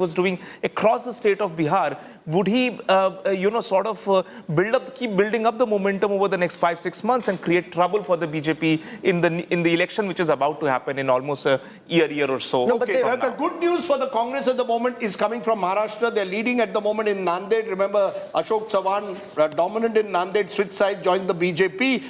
was doing across the state of Bihar, would he, keep building up the momentum over the next 5-6 months and create trouble for the BJP in the election which is about to happen in almost a year or so? No, okay, the good news for the Congress at the moment is coming from Maharashtra. They're leading at the moment in Nanded. Remember, Ashok Chavan, dominant in Nanded, switch side, joined the BJP.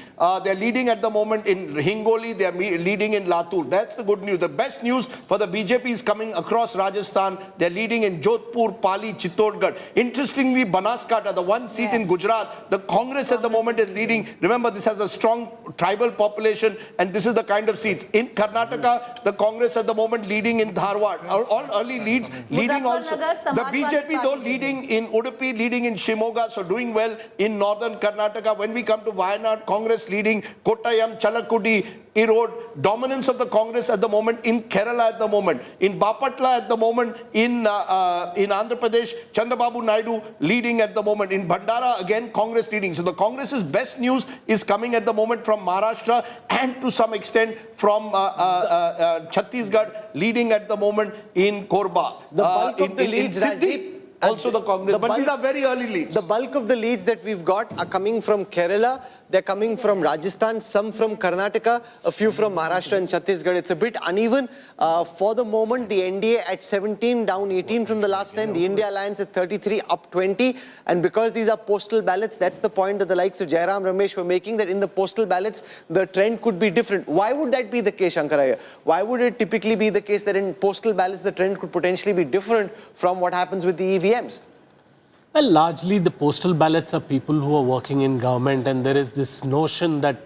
They're leading at the moment in Hingoli. They're leading in Latur. That's the good news. The best news for the BJP is coming across Rajasthan. They're leading in Jodhpur, Pali, Chittorgarh. Interestingly, Banaskantha, the one seat in Gujarat, the Congress at the moment is leading. Remember, this has a strong tribal population, and this is the kind of seats. In Karnataka, the Congress at the moment leading in Dharwad. All early leads, leading also. The BJP, though, leading in Udupi, leading in Shimoga, so doing well in northern Karnataka. When we come to Wayanad, Congress leading Kottayam, Chalakudi, Erode. Dominance of the Congress at the moment in Kerala at the moment. In Bapatla at the moment, in Andhra Pradesh, Chandrababu Naidu leading at the moment. In Bhandara, again, Congress leading. So the Congress's best news is coming at the moment from Maharashtra and to some extent from Chhattisgarh, leading at the moment in Korba. The bulk of the leads, also the Congress, but these are very early leads. The bulk of the leads that we've got are coming from Kerala, they're coming from Rajasthan, some from Karnataka, a few from Maharashtra and Chhattisgarh. It's a bit uneven. For the moment, the NDA at 17, down 18 from the last time, the India Alliance at 33, up 20. And because these are postal ballots, that's the point that the likes of Jairam Ramesh were making, that in the postal ballots, the trend could be different. Why would that be the case, Shankaraya? Why would it typically be the case that in postal ballots, the trend could potentially be different from what happens with the EVMs? Well, largely the postal ballots are people who are working in government, and there is this notion that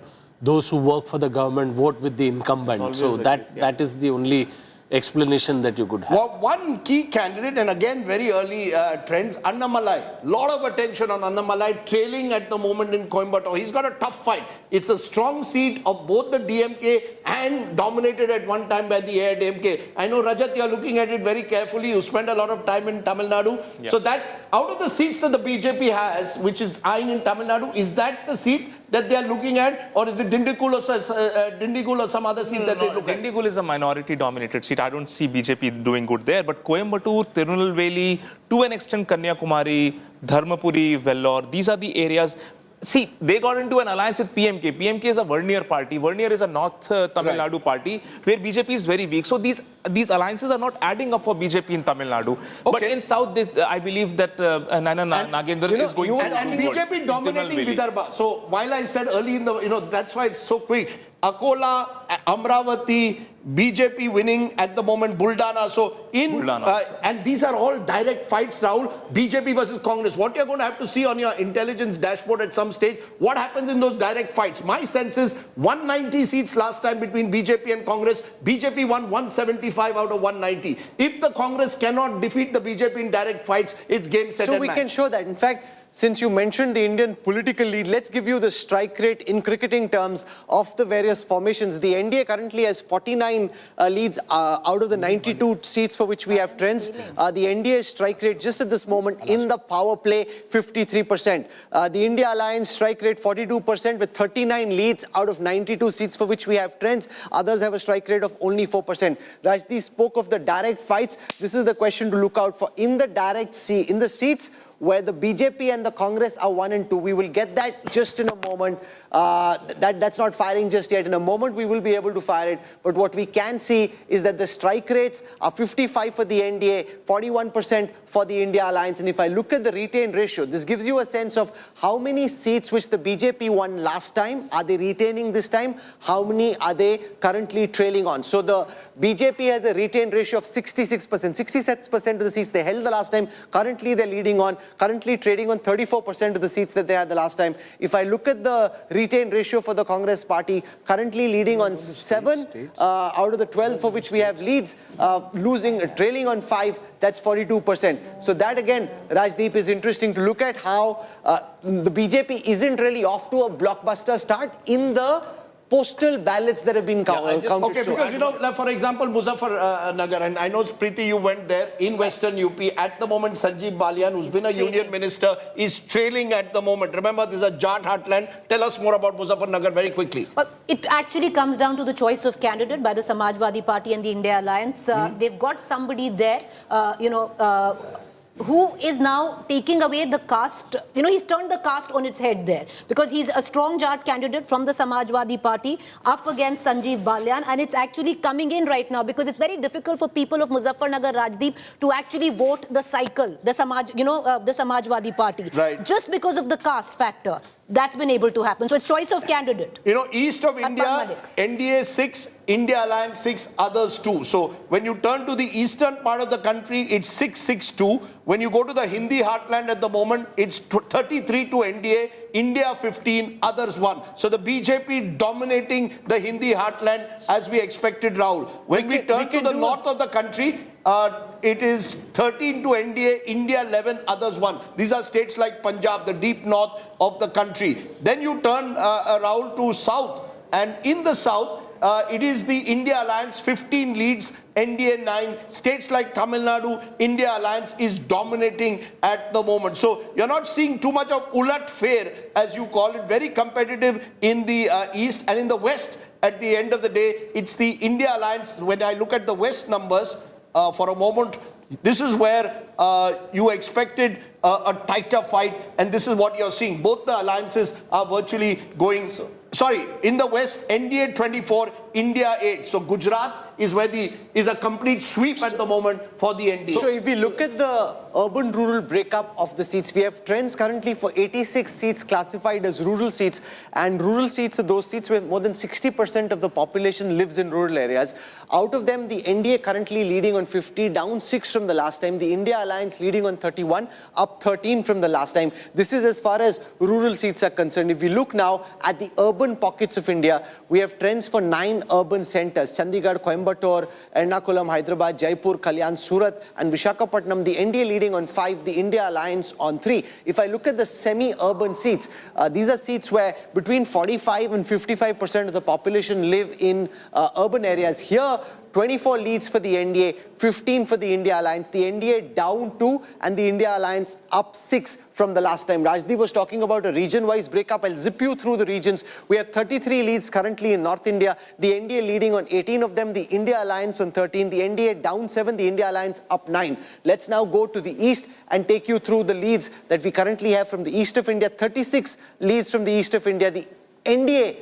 those who work for the government vote with the incumbent. So that is the only explanation that you could have. Well, one key candidate, and again very early trends, Annamalai. Lot of attention on Annamalai, trailing at the moment in Coimbatore. He's got a tough fight. It's a strong seat of both the DMK and dominated at one time by the AIDMK. I know, Rajat, you're looking at it very carefully. You spend a lot of time in Tamil Nadu. Yeah. So that's, out of the seats that the BJP has, which is eyeing in Tamil Nadu, is that the seat that they are looking at, or is it Dindigul or some other seat that they look at? Dindigul is a minority-dominated seat. I don't see BJP doing good there. But Coimbatore, Tirunelveli, to an extent Kanyakumari, Dharmapuri, Vellore, these are the areas. See, they got into an alliance with PMK. PMK is a Vernier party. Vernier is a North Tamil Nadu party where BJP is very weak. So these alliances are not adding up for BJP in Tamil Nadu. Okay. But in South, I believe that Nana Nagendra is going to... And BJP dominating Vidarbha. So while I said early in the... that's why it's so quick. Akola, Amravati, BJP winning at the moment, Buldana. So and these are all direct fights, Rahul. BJP versus Congress. What you're going to have to see on your intelligence dashboard at some stage, what happens in those direct fights? My sense is 190 seats last time between BJP and Congress. BJP won 175 out of 190. If the Congress cannot defeat the BJP in direct fights, it's game, set, and match. So we can show that. In fact, since you mentioned the Indian political lead, let's give you the strike rate in cricketing terms of the various formations. The NDA currently has 49 leads out of the 92 seats for which we have trends. The NDA strike rate just at this moment in the power play, 53%. The India Alliance strike rate, 42% with 39 leads out of 92 seats for which we have trends. Others have a strike rate of only 4%. Rajdeep spoke of the direct fights. This is the question to look out for. In the seats where the BJP and the Congress are 1 and 2. We will get that just in a moment. That's not firing just yet. In a moment, we will be able to fire it. But what we can see is that the strike rates are 55 for the NDA, 41% for the India Alliance. And if I look at the retain ratio, this gives you a sense of how many seats which the BJP won last time are they retaining this time? How many are they currently trailing on? So the BJP has a retain ratio of 66%. 66% of the seats they held the last time. Currently, they're leading on. Currently trading on 34% of the seats that they had the last time. If I look at the retain ratio for the Congress party, currently leading on 7 out of the 12 for which we have leads, trailing on 5, that's 42%. So that again, Rajdeep, is interesting to look at how the BJP isn't really off to a blockbuster start in the postal ballots that have been counted. Okay, so because like for example, Nagar, and I know Preeti, you went there in Western UP. At the moment, Sanjeev Balyan, who's been a union minister, is trailing at the moment. Remember, this is a Jat heartland. Tell us more about Nagar very quickly. Well, it actually comes down to the choice of candidate by the Samajwadi Party and the India Alliance. They've got somebody there, who is now taking away the caste. He's turned the caste on its head there, because he's a strong Jat candidate from the Samajwadi Party up against Sanjeev Balyan, and it's actually coming in right now because it's very difficult for people of Muzaffarnagar, Rajdeep, to actually vote the cycle, the Samajwadi Party, right, just because of the caste factor. That's been able to happen. So it's choice of candidate. East of India, NDA 6, India Alliance 6, others 2. So when you turn to the eastern part of the country, it's 6-6-2. When you go to the Hindi heartland at the moment, it's 33 to NDA, India 15, others 1. So the BJP dominating the Hindi heartland as we expected, Rahul. When we turn to the north of the country, it is 13 to NDA, India 11, others 1. These are states like Punjab, the deep north of the country. Then you turn, Rahul, to south. And in the south, it is the India Alliance, 15 leads, NDA 9. States like Tamil Nadu, India Alliance is dominating at the moment. So you're not seeing too much of ulat fair, as you call it, very competitive in the east. And in the west, at the end of the day, it's the India Alliance. When I look at the west numbers, for a moment, this is where you expected a tighter fight, and this is what you're seeing. Both the alliances are virtually going... Sorry, in the west, NDA 24, India 8. So Gujarat is where is a complete sweep at the moment for the NDA. So if we look at the urban-rural breakup of the seats, we have trends currently for 86 seats classified as rural seats, and rural seats are those seats where more than 60% of the population lives in rural areas. Out of them, the NDA currently leading on 50, down 6 from the last time. The India Alliance leading on 31, up 13 from the last time. This is as far as rural seats are concerned. If we look now at the urban pockets of India, we have trends for 9 urban centers: Chandigarh, Coimbatore, Ernakulam, Hyderabad, Jaipur, Kalyan, Surat, and Visakhapatnam. The NDA leading on 5, the India Alliance on 3. If I look at the semi-urban seats, these are seats where between 45 and 55% of the population live in urban areas. Here, 24 leads for the NDA, 15 for the India Alliance. The NDA down 2 and the India Alliance up 6 from the last time. Rajdeep was talking about a region-wise breakup. I'll zip you through the regions. We have 33 leads currently in North India. The NDA leading on 18 of them, the India Alliance on 13, the NDA down 7, the India Alliance up 9. Let's now go to the east and take you through the leads that we currently have from the east of India. 36 leads from the east of India. The NDA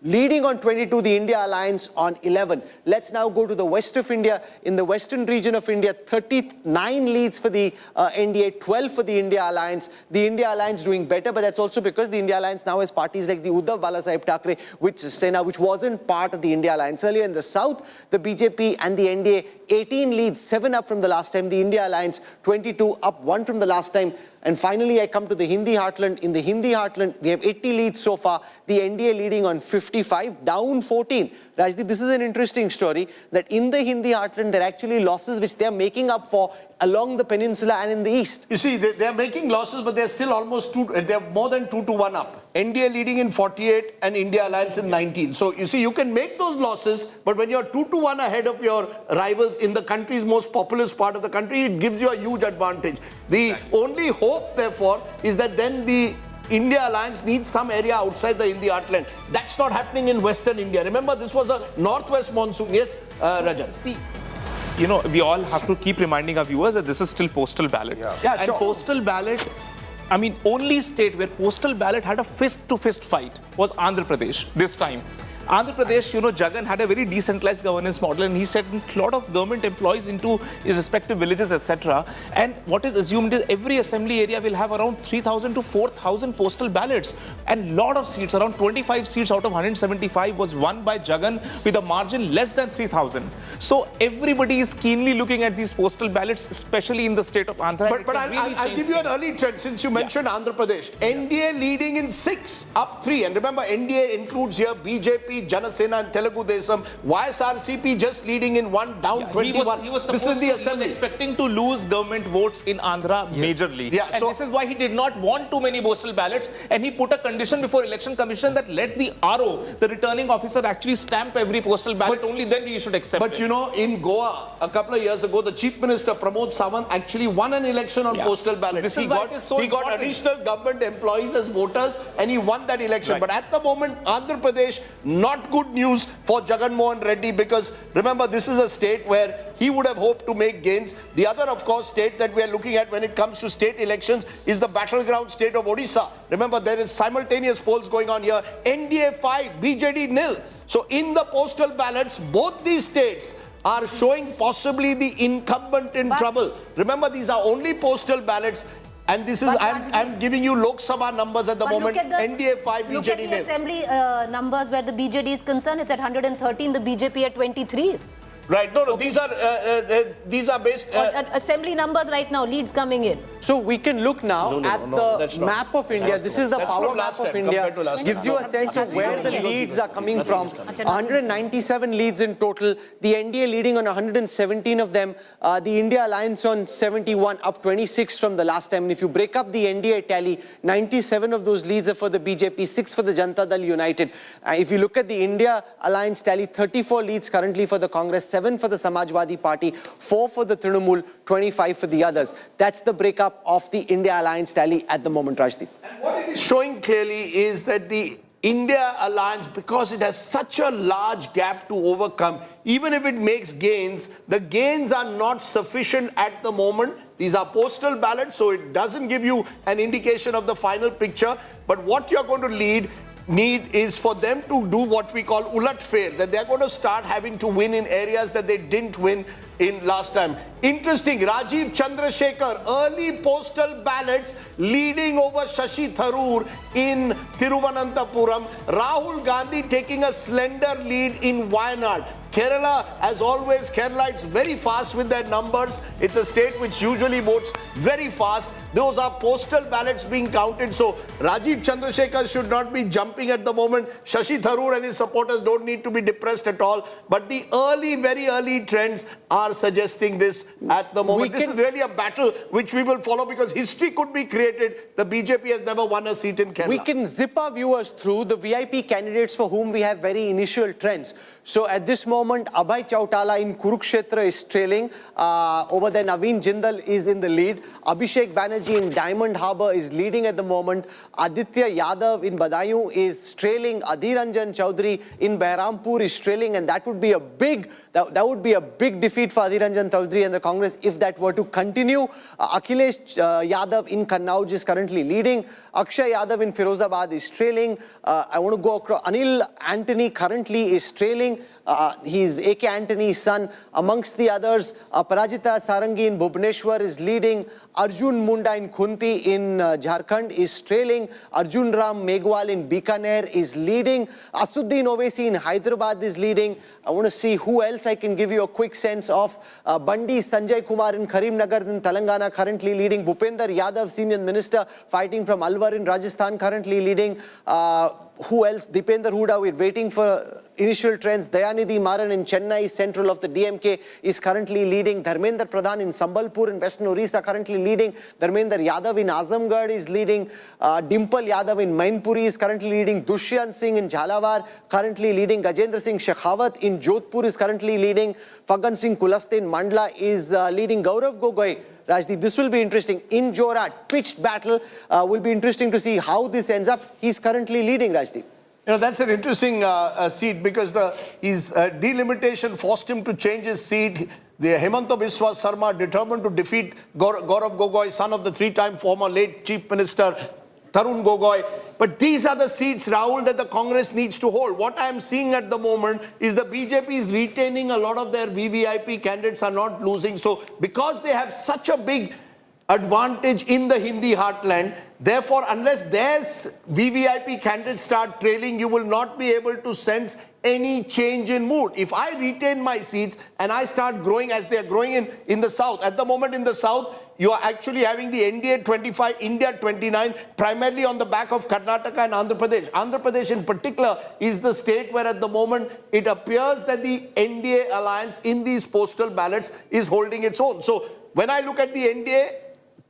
leading on 22, the India Alliance on 11. Let's now go to the west of India. In the western region of India, 39 leads for the NDA, 12 for the India Alliance. The India Alliance doing better, but that's also because the India Alliance now has parties like the Uddhav Balasaheb Thackeray, which wasn't part of the India Alliance earlier. In the south, the BJP and the NDA, 18 leads, 7 up from the last time. The India Alliance, 22 up, 1 from the last time. And finally, I come to the Hindi heartland. In the Hindi heartland, we have 80 leads so far. The NDA leading on 55, down 14. Rajdeep, this is an interesting story, that in the Hindi heartland, there are actually losses which they are making up for along the peninsula and in the east. You see, they are making losses, but they're still almost they're more than 2 to 1 up. NDA leading in 48 and India Alliance in 19. So you see, you can make those losses, but when you're 2 to 1 ahead of your rivals in the country's most populous part of the country, it gives you a huge advantage. The only hope, therefore, is that then the India Alliance needs some area outside the Hindi heartland. That's not happening in Western India. Remember, this was a northwest monsoon. Yes, Rajan. See, we all have to keep reminding our viewers that this is still postal ballot. Yeah, and sure. Postal ballot, only state where postal ballot had a fist-to-fist fight was Andhra Pradesh this time. Andhra Pradesh, Jagan had a very decentralized governance model, and he sent a lot of government employees into his respective villages, etc. And what is assumed is every assembly area will have around 3,000 to 4,000 postal ballots. And lot of seats, around 25 seats out of 175 was won by Jagan with a margin less than 3,000. So everybody is keenly looking at these postal ballots, especially in the state of Andhra. But I'll give you an early trend since you mentioned Andhra Pradesh. NDA leading in 6, up 3. And remember, NDA includes here BJP, Janasena and Telugu Desam. YSRCP just leading in one, down 21. He was This is the he was assembly. expecting to lose government votes in Andhra majorly. Yeah, and so- this is why he did not want too many postal ballots, and he put a condition before Election Commission that let the RO, the returning officer, actually stamp every postal ballot. Only then he should accept But it. you know, in Goa, a couple of years ago, the Chief Minister Pramod Sawant actually won an election on Yeah. postal So ballots. this is why it is so he got important. additional government employees as voters and he won that election. Right. But at the moment, Andhra Pradesh, not good news for Jagan Mohan Reddy, because remember, this is a state where he would have hoped to make gains. The other, of course, state that we are looking at when it comes to state elections is the battleground state of Odisha. Remember, there is simultaneous polls going on here. NDA 5, BJD nil. So in the postal ballots, both these states are showing possibly the incumbent in trouble. Remember, these are only postal ballots. And this is, But I'm giving you Lok Sabha numbers at the But moment. look at the, NDA 5, look at BJD the nil. assembly numbers where the BJD is concerned. It's at 113, the BJP at 23. Right, no, these are based... Assembly numbers right now, leads coming in. So we can look now at that's the not. map of India. This is the That's power from map last of time, India. compared to last Gives time. you a sense of where the leads are coming from. 197 leads in total. The NDA leading on 117 of them. The India Alliance on 71, up 26 from the last time. And if you break up the NDA tally, 97 of those leads are for the BJP, 6 for the Janata Dal United. If you look at the India Alliance tally, 34 leads currently for the Congress, 7 for the Samajwadi Party, 4 for the Trinamool, 25 for the others. That's the breakup of the India Alliance tally at the moment, Rajdeep. What it is showing clearly is that the India Alliance, because it has such a large gap to overcome, even if it makes gains, the gains are not sufficient at the moment. These are postal ballots, so it doesn't give you an indication of the final picture. But what you're going to need is for them to do what we call ulat fair, that they're going to start having to win in areas that they didn't win in last time. Interesting, Rajiv Chandrasekhar, early postal ballots leading over Shashi Tharoor in Thiruvananthapuram. Rahul Gandhi taking a slender lead in Wayanad. Kerala, as always, Keralites very fast with their numbers. It's a state which usually votes very fast. Those are postal ballots being counted. So Rajiv Chandrasekhar should not be jumping at the moment. Shashi Tharoor and his supporters don't need to be depressed at all. But the very early trends are suggesting this at the moment. This is really a battle which we will follow because history could be created. The BJP has never won a seat in Kerala. We can zip our viewers through the VIP candidates for whom we have very initial trends. So at this moment, Abhay Chautala in Kurukshetra is trailing. Over there, Naveen Jindal is in the lead. Abhishek Banerjee in Diamond Harbour is leading at the moment. Aditya Yadav in Badaयूं is trailing. Adhir Ranjan Chaudhary in Behrampur is trailing, and that would be a big defeat for Adhir Ranjan Chaudhary and the Congress if that were to continue. Akhilesh Yadav in Kannauj is currently leading. Akshay Yadav in Firozabad is trailing. I want to go across. Anil Antony currently is trailing. He's A.K. Antony's son. Amongst the others, Parajita Sarangi in Bhubaneswar is leading. Arjun Munda in Khunti in Jharkhand is trailing. Arjun Ram Meghwal in Bikaner is leading. Asuddin Owaisi in Hyderabad is leading. I want to see who else I can give you a quick sense of. Bandi Sanjay Kumar in Karimnagar in Telangana currently leading. Bhupender Yadav, senior minister, fighting from Alwar in Rajasthan, currently leading. Who else? Dipender Huda, we're waiting for initial trends. Dayanidhi Maran in Chennai, central of the DMK, is currently leading. Dharmender Pradhan in Sambalpur in Western Orissa currently leading. Dharmender Yadav in Azamgarh is leading. Dimple Yadav in Mainpuri is currently leading. Dushyant Singh in Jhalawar currently leading. Gajendra Singh Shekhawat in Jodhpur is currently leading. Fagan Singh Kulaste in Mandla is leading. Gaurav Gogoi, Rajdeep, this will be interesting. In Jorat, pitched battle. Will be interesting to see how this ends up. He's currently leading, Rajdeep. You know, that's an interesting seat because his delimitation forced him to change his seat. The Hemanta Biswa Sarma determined to defeat Gaurav Gogoi, son of the three-time former late Chief Minister Tarun Gogoi. But these are the seats, Rahul, that the Congress needs to hold. What I am seeing at the moment is the BJP is retaining a lot of their VVIP candidates, are not losing. So because they have such a big advantage in the Hindi heartland. Therefore, unless their VVIP candidates start trailing, you will not be able to sense any change in mood. If I retain my seats and I start growing as they are growing in the south, at the moment in the south, you are actually having the NDA 25, India 29, primarily on the back of Karnataka and Andhra Pradesh. Andhra Pradesh in particular is the state where at the moment it appears that the NDA alliance in these postal ballots is holding its own. So when I look at the NDA,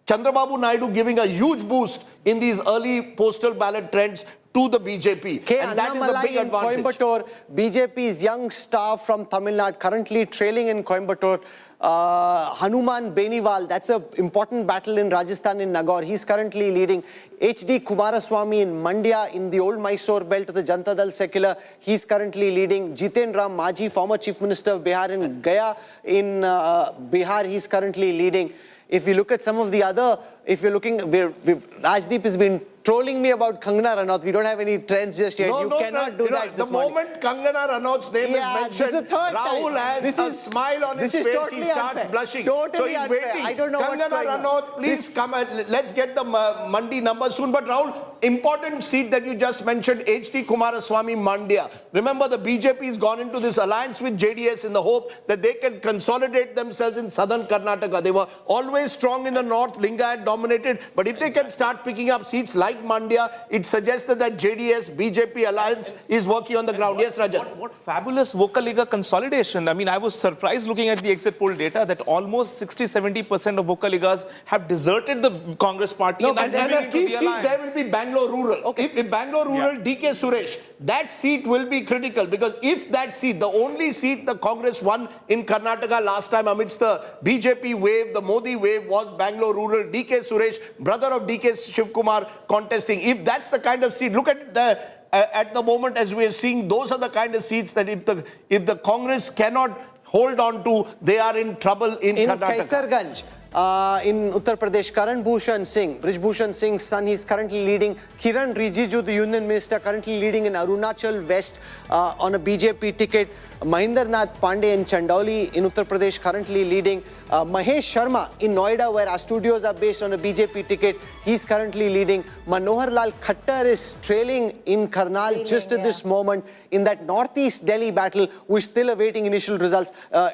Chandrababu Naidu giving a huge boost in these early postal ballot trends to the BJP. And that is a big advantage. Coimbatore, BJP's young star from Tamil Nadu, currently trailing in Coimbatore. Hanuman Beniwal, that's an important battle in Rajasthan in Nagaur. He's currently leading. HD Kumaraswamy in Mandya in the old Mysore belt of the Janata Dal Secular. He's currently leading. Jiten Ram Majhi, former Chief Minister of Bihar in Gaya in Bihar, he's currently leading. If you look at some of the other, if you're looking, Rajdeep has been trolling me about Kangana Ranaut. We don't have any trends just yet. You cannot do that The moment Kangana Ranaut's name is mentioned, Rahul has a smile on his face. He starts blushing. Totally so he's unfair. waiting. I don't know Kangana what's going Ranaut, please come and let's get the Mandi numbers soon. But Rahul, important seat that you just mentioned, HD Kumaraswamy Mandya. Remember, the BJP has gone into this alliance with JDS in the hope that they can consolidate themselves in southern Karnataka. They were always strong in the north, Lingayat dominated. But if they can start picking up seats like Mandya, it suggests that JDS BJP alliance is working on the ground. Yes, Rajan. What fabulous Vocaliga consolidation. I mean, I was surprised looking at the exit poll data that almost 60-70% of Vocaligas have deserted the Congress party. No, and as a key seat, there will be Bangalore Rural. Okay. If Bangalore Rural, DK Suresh, that seat will be critical because if that seat, the only seat the Congress won in Karnataka last time amidst the BJP wave, the Modi wave, was Bangalore Rural. DK Suresh, brother of DK Shivkumar, contesting. If that's the kind of seat, look at the moment as we are seeing, those are the kind of seats that if the Congress cannot hold on to, they are in trouble in Karnataka. Kaisarganj. In Uttar Pradesh, Karan Bhushan Singh, Brij Bhushan Singh's son, he's currently leading. Kiran Rijiju, the Union Minister, currently leading in Arunachal West on a BJP ticket. Mahinder Nath Pandey in Chandauli in Uttar Pradesh, currently leading. Mahesh Sharma in Noida, where our studios are based, on a BJP ticket, he's currently leading. Manohar Lal Khattar is trailing in Karnal just at this moment in that northeast Delhi battle. We're still awaiting initial results.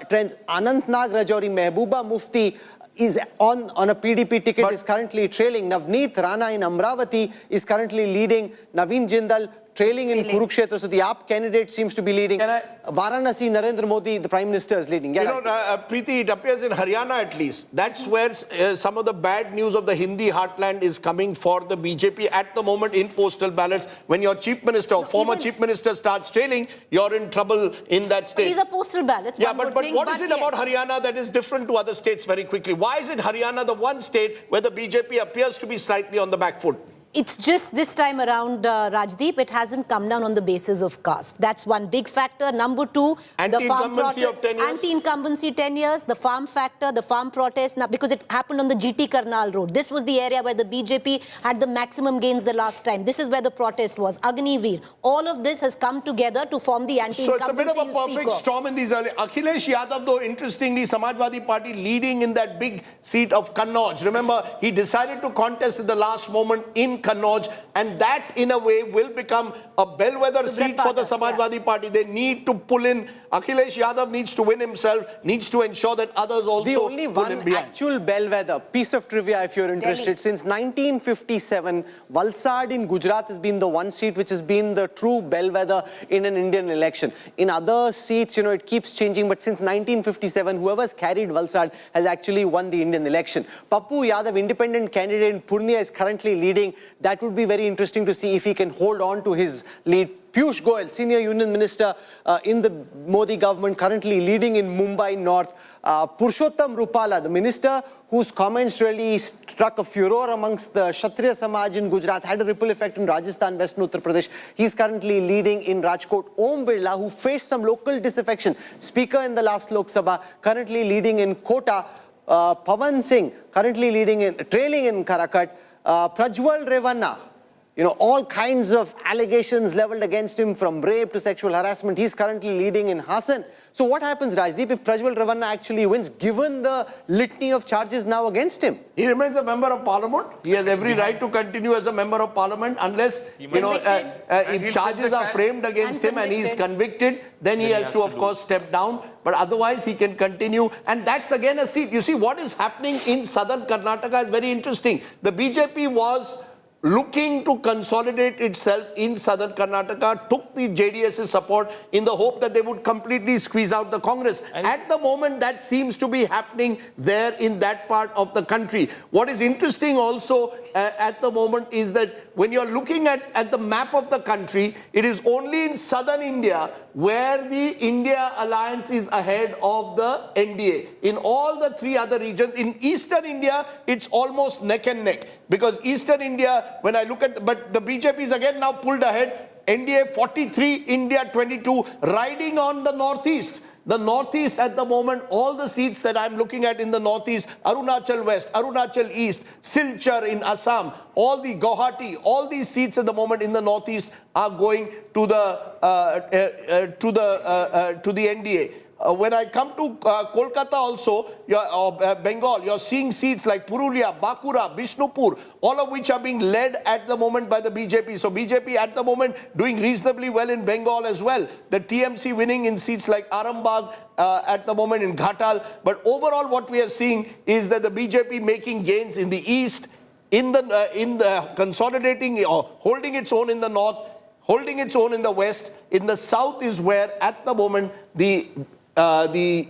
Trends. Anantnag Rajouri, Mehbooba Mufti is on a PDP ticket, is currently trailing. Navneet Rana in Amravati is currently leading. Naveen Jindal trailing in Kurukshetra. So the AAP candidate seems to be leading. Varanasi, Narendra Modi, the Prime Minister, is leading. Preeti, it appears in Haryana at least. That's where some of the bad news of the Hindi heartland is coming for the BJP at the moment in postal ballots. When your Chief Minister or former Chief Minister starts trailing, you're in trouble in that state. These are postal ballots. Yeah, but what is it about Haryana that is different to other states very quickly? Why is it Haryana the one state where the BJP appears to be slightly on the back foot? It's just this time around, Rajdeep, it hasn't come down on the basis of caste. That's one big factor. Number two, the farm protest. Anti-incumbency of 10 years? Anti-incumbency 10 years, the farm factor, the farm protest, because it happened on the GT Karnal road. This was the area where the BJP had the maximum gains the last time. This is where the protest was. Agniveer. All of this has come together to form the anti-incumbency. So it's a bit of a perfect storm in these early. Akhilesh Yadav, though, interestingly, Samajwadi Party leading in that big seat of Kannauj. Remember, he decided to contest at the last moment in Kannauj, and that in a way will become a bellwether seat for the Samajwadi Party. They need to pull in. Akhilesh Yadav needs to win himself, needs to ensure that others also the only one actual bellwether, piece of trivia if you're interested, Delhi. Since 1957, Valsad in Gujarat has been the one seat which has been the true bellwether in an Indian election. In other seats, it keeps changing, but since 1957, whoever's carried Valsad has actually won the Indian election. Pappu Yadav, independent candidate in Purnia, is currently leading. That would be very interesting to see if he can hold on to his lead. Piyush Goyal, senior union minister in the Modi government, currently leading in Mumbai North. Purushottam Rupala, the minister whose comments really struck a furor amongst the Kshatriya Samaj in Gujarat, had a ripple effect in Rajasthan, West and Uttar Pradesh. He's currently leading in Rajkot. Om Birla, who faced some local disaffection, speaker in the last Lok Sabha, currently leading in Kota. Pawan Singh, currently trailing in Karakat. Prajwal Revanna, all kinds of allegations leveled against him, from rape to sexual harassment. He's currently leading in Hassan. So what happens, Rajdeep, if Prajwal Ravanna actually wins, given the litany of charges now against him? He remains a member of parliament. He has every right to continue as a member of parliament unless, if charges are framed against him and he is convicted, then he has to, of course, step down. But otherwise, he can continue. And that's again a seat. You see, what is happening in southern Karnataka is very interesting. The BJP was looking to consolidate itself in southern Karnataka, took the JDS's support in the hope that they would completely squeeze out the Congress. And at the moment, that seems to be happening there in that part of the country. What is interesting also at the moment is that when you're looking at the map of the country, it is only in southern India where the India alliance is ahead of the NDA. In all the three other regions, in eastern India, it's almost neck and neck. Because eastern India, when I look at, but the BJP is again now pulled ahead. NDA 43, India 22, riding on the northeast. The northeast at the moment, all the seats that I'm looking at in the northeast, Arunachal West, Arunachal East, Silchar in Assam, all the Guwahati, all these seats at the moment in the northeast are going to the NDA. When I come to Kolkata also, Bengal, you're seeing seats like Purulia, Bakura, Bishnupur, all of which are being led at the moment by the BJP. So BJP at the moment doing reasonably well in Bengal as well. The TMC winning in seats like Arambagh at the moment in Ghatal. But overall what we are seeing is that the BJP making gains in the east, in the consolidating or holding its own in the north, holding its own in the west. In the south is where at the moment the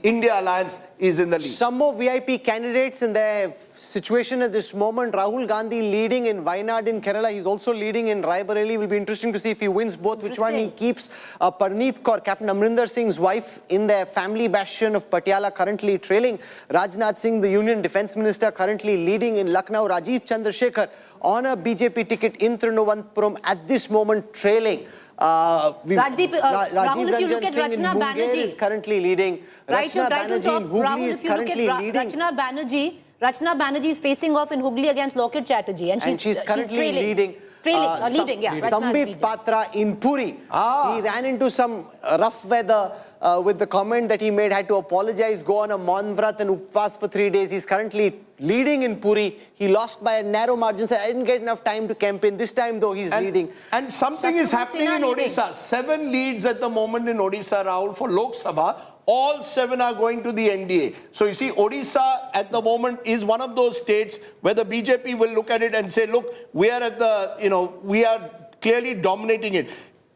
India alliance is in the lead. Some more VIP candidates in their situation at this moment. Rahul Gandhi leading in Wayanad in Kerala. He's also leading in Raebareli. Will be interesting to see if he wins both, which one he keeps. Parneet Kaur, Captain Amrinder Singh's wife, in their family bastion of Patiala, currently trailing. Rajnath Singh, the Union Defence Minister, currently leading in Lucknow. Rajiv Chandrasekhar on a BJP ticket in Trinavantapuram at this moment trailing. Rajdeep, Rahul, if you look at Singh Rachna in Munger Banerjee is currently leading. Rachna Banerjee in Hooghly is currently leading. Rachna Banerjee is facing off in Hooghly against Loket Chatterjee, and she's currently trailing. leading. Leading, yeah. Sambit Patra in Puri. He ran into some rough weather with the comment that he made, had to apologize, go on a Maunvrat and Upvas for 3 days. He's currently leading in Puri. He lost by a narrow margin, so I didn't get enough time to campaign. This time, though, he's leading. And something is happening in Odisha. 7 leads at the moment in Odisha, Rahul, for Lok Sabha. All 7 are going to the NDA. So you see, Odisha at the moment is one of those states where the BJP will look at it and say, look, we are at the, we are clearly dominating it.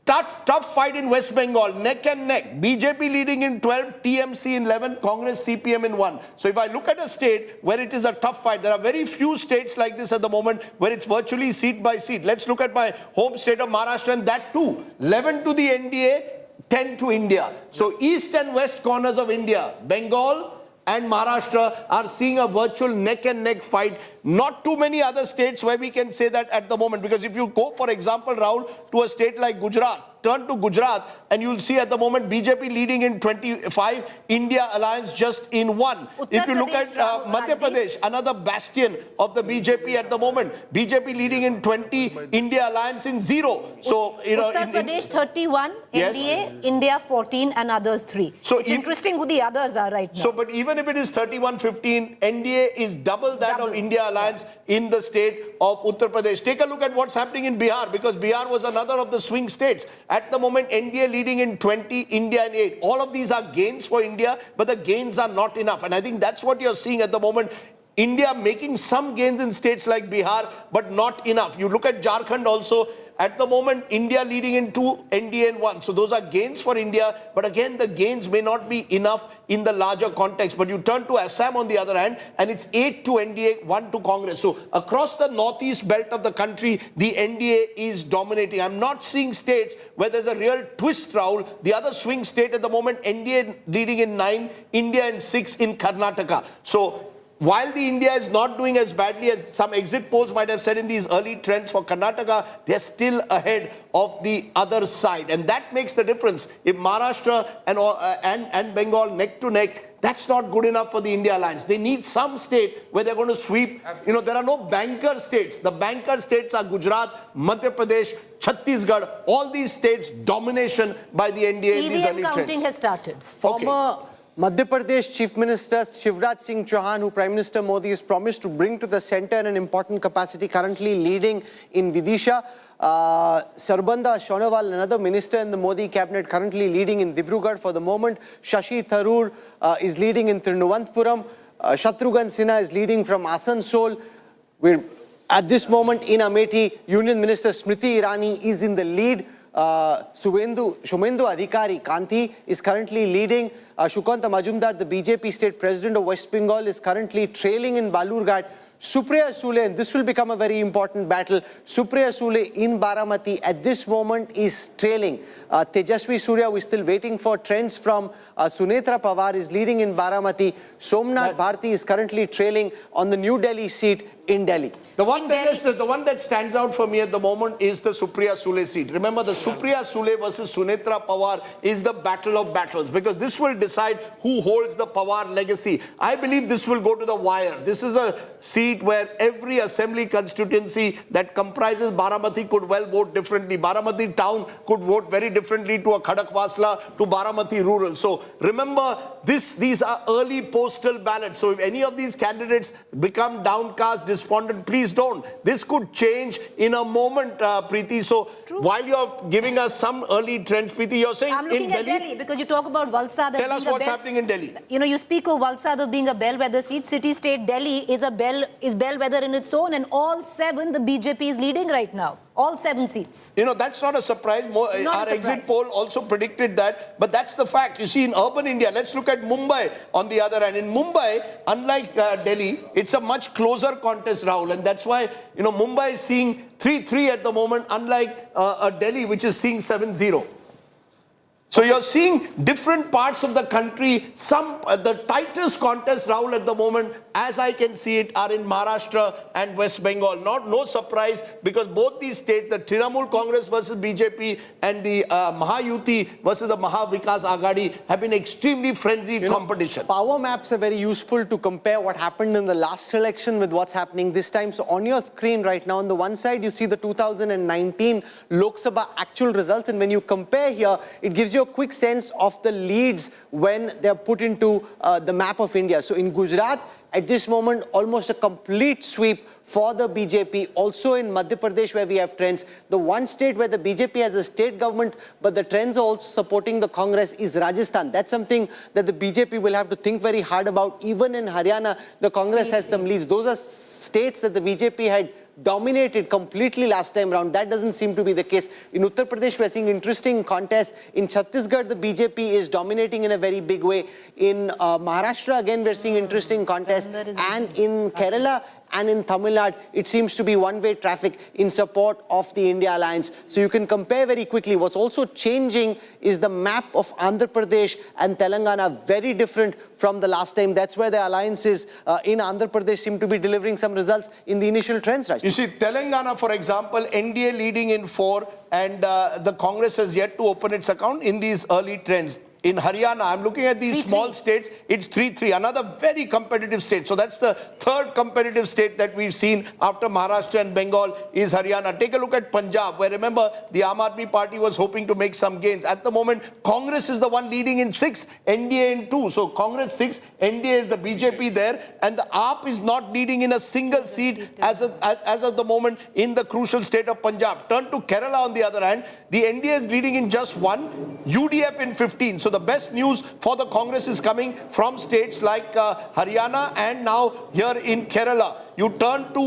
Tough fight in West Bengal, neck and neck. BJP leading in 12, TMC in 11, Congress, CPM in 1. So if I look at a state where it is a tough fight, there are very few states like this at the moment where it's virtually seat by seat. Let's look at my home state of Maharashtra, and that too. 11 to the NDA, 10 to India. So east and west corners of India, Bengal and Maharashtra are seeing a virtual neck and neck fight. Not too many other states where we can say that at the moment. Because if you go, for example, Rahul, to a state like Gujarat, turn to Gujarat and you'll see at the moment BJP leading in 25, India alliance just in 1. If you look at Madhya Pradesh, another bastion of the BJP at the moment, BJP leading in 20, India alliance in 0. So, Uttar Pradesh 31, yes. NDA, India 14 and others 3. So it's interesting who the others are right now. So, but even if it is 31-15, NDA is double that of India alliance in the state of Uttar Pradesh. Take a look at what's happening in Bihar, because Bihar was another of the swing states. At the moment, NDA leading in 20, India in 8. All of these are gains for India, but the gains are not enough. And I think that's what you're seeing at the moment. India making some gains in states like Bihar, but not enough. You look at Jharkhand also. At the moment, India leading in 2, NDA in 1. So those are gains for India. But again, the gains may not be enough in the larger context. But you turn to Assam on the other hand, and it's 8 to NDA, 1 to Congress. So across the northeast belt of the country, the NDA is dominating. I'm not seeing states where there's a real twist, Rahul. The other swing state at the moment, NDA leading in 9, India in 6 in Karnataka. So while the India is not doing as badly as some exit polls might have said in these early trends for Karnataka, they're still ahead of the other side. And that makes the difference. If Maharashtra and Bengal neck to neck, that's not good enough for the India alliance. They need some state where they're going to sweep. You know, there are no banker states. The banker states are Gujarat, Madhya Pradesh, Chhattisgarh, all these states, domination by the NDA in these early EVM counting trends. has started. Former Madhya Pradesh Chief Minister Shivraj Singh Chauhan, who Prime Minister Modi has promised to bring to the centre in an important capacity, currently leading in Vidisha. Sarbanda Sonowal, another minister in the Modi cabinet, currently leading in Dibrugarh for the moment. Shashi Tharoor is leading in Trivandrum. Shatrughan Sinha is leading from Asansol. We're at this moment in Amethi. Union Minister Smriti Irani is in the lead. Shumendu Adhikari Kanti is currently leading. Shukanta Majumdar, the BJP state president of West Bengal, is currently trailing in Balurghat. Supriya Sule, and this will become a very important battle, Supriya Sule in Baramati at this moment is trailing. Tejasvi Surya, we're still waiting for trends from Sunetra Pawar, is leading in Baramati. Somnath Bharti is currently trailing on the New Delhi seat in Delhi. The one that stands out for me at the moment is the Supriya Sule seat. Remember, the Supriya Sule versus Sunetra Pawar is the battle of battles, because this will decide who holds the Pawar legacy. I believe this will go to the wire. This is a seat where every assembly constituency that comprises Baramati could well vote differently. Baramati town could vote very differently to a Khadakwasla, to Baramati rural. So remember, these are early postal ballots. So if any of these candidates become downcast, despondent, please don't. This could change in a moment, Preeti. So while you're giving us some early trends, Preeti, you're saying I'm looking in at Delhi because you talk about Valsad. Tell us what's happening in Delhi. You know, you speak of Valsad of being a bellwether seat. City-state Delhi is bellwether in its own, and all 7 the BJP is leading right now. All 7 seats. You know, that's not a surprise. Our exit poll also predicted that. But that's the fact. You see, in urban India, let's look at Mumbai on the other hand. In Mumbai, unlike Delhi, it's a much closer contest, Rahul. And that's why, you know, Mumbai is seeing 3-3 at the moment, unlike Delhi, which is seeing 7-0. So you're seeing different parts of the country. The tightest contests, Rahul, at the moment, as I can see it, are in Maharashtra and West Bengal. No surprise, because both these states, the Trinamool Congress versus BJP and the Mahayuti versus the Mahavikas Aghadi, have been extremely frenzied competition. Power maps are very useful to compare what happened in the last election with what's happening this time. So on your screen right now, on the one side, you see the 2019 Lok Sabha actual results. And when you compare here, it gives you a quick sense of the leads when they're put into the map of India. So in Gujarat, at this moment, almost a complete sweep for the BJP. Also in Madhya Pradesh, where we have trends. The one state where the BJP has a state government, but the trends are also supporting the Congress, is Rajasthan. That's something that the BJP will have to think very hard about. Even in Haryana, the Congress has some leads. Those are states that the BJP had dominated completely last time round. That doesn't seem to be the case. In Uttar Pradesh, we're seeing interesting contests. In Chhattisgarh, the BJP is dominating in a very big way. In Maharashtra, again, we're seeing interesting contests. And in Kerala and in Tamil Nadu, it seems to be one-way traffic in support of the India alliance. So you can compare very quickly. What's also changing is the map of Andhra Pradesh and Telangana, very different from the last time. That's where the alliances in Andhra Pradesh seem to be delivering some results in the initial trends, right? You see, Telangana, for example, NDA leading in 4, and the Congress has yet to open its account in these early trends. In Haryana, I'm looking at these small states, it's 3-3, another very competitive state. So that's the third competitive state that we've seen after Maharashtra and Bengal is Haryana. Take a look at Punjab, where remember, the Aam Aadmi Party was hoping to make some gains. At the moment, Congress is the one leading in 6, NDA in 2. So Congress 6, NDA is the BJP there, and the AAP is not leading in a single seat as of the moment in the crucial state of Punjab. Turn to Kerala on the other hand, the NDA is leading in just 1, UDF in 15. So the best news for the Congress is coming from states like Haryana and now here in Kerala. You turn to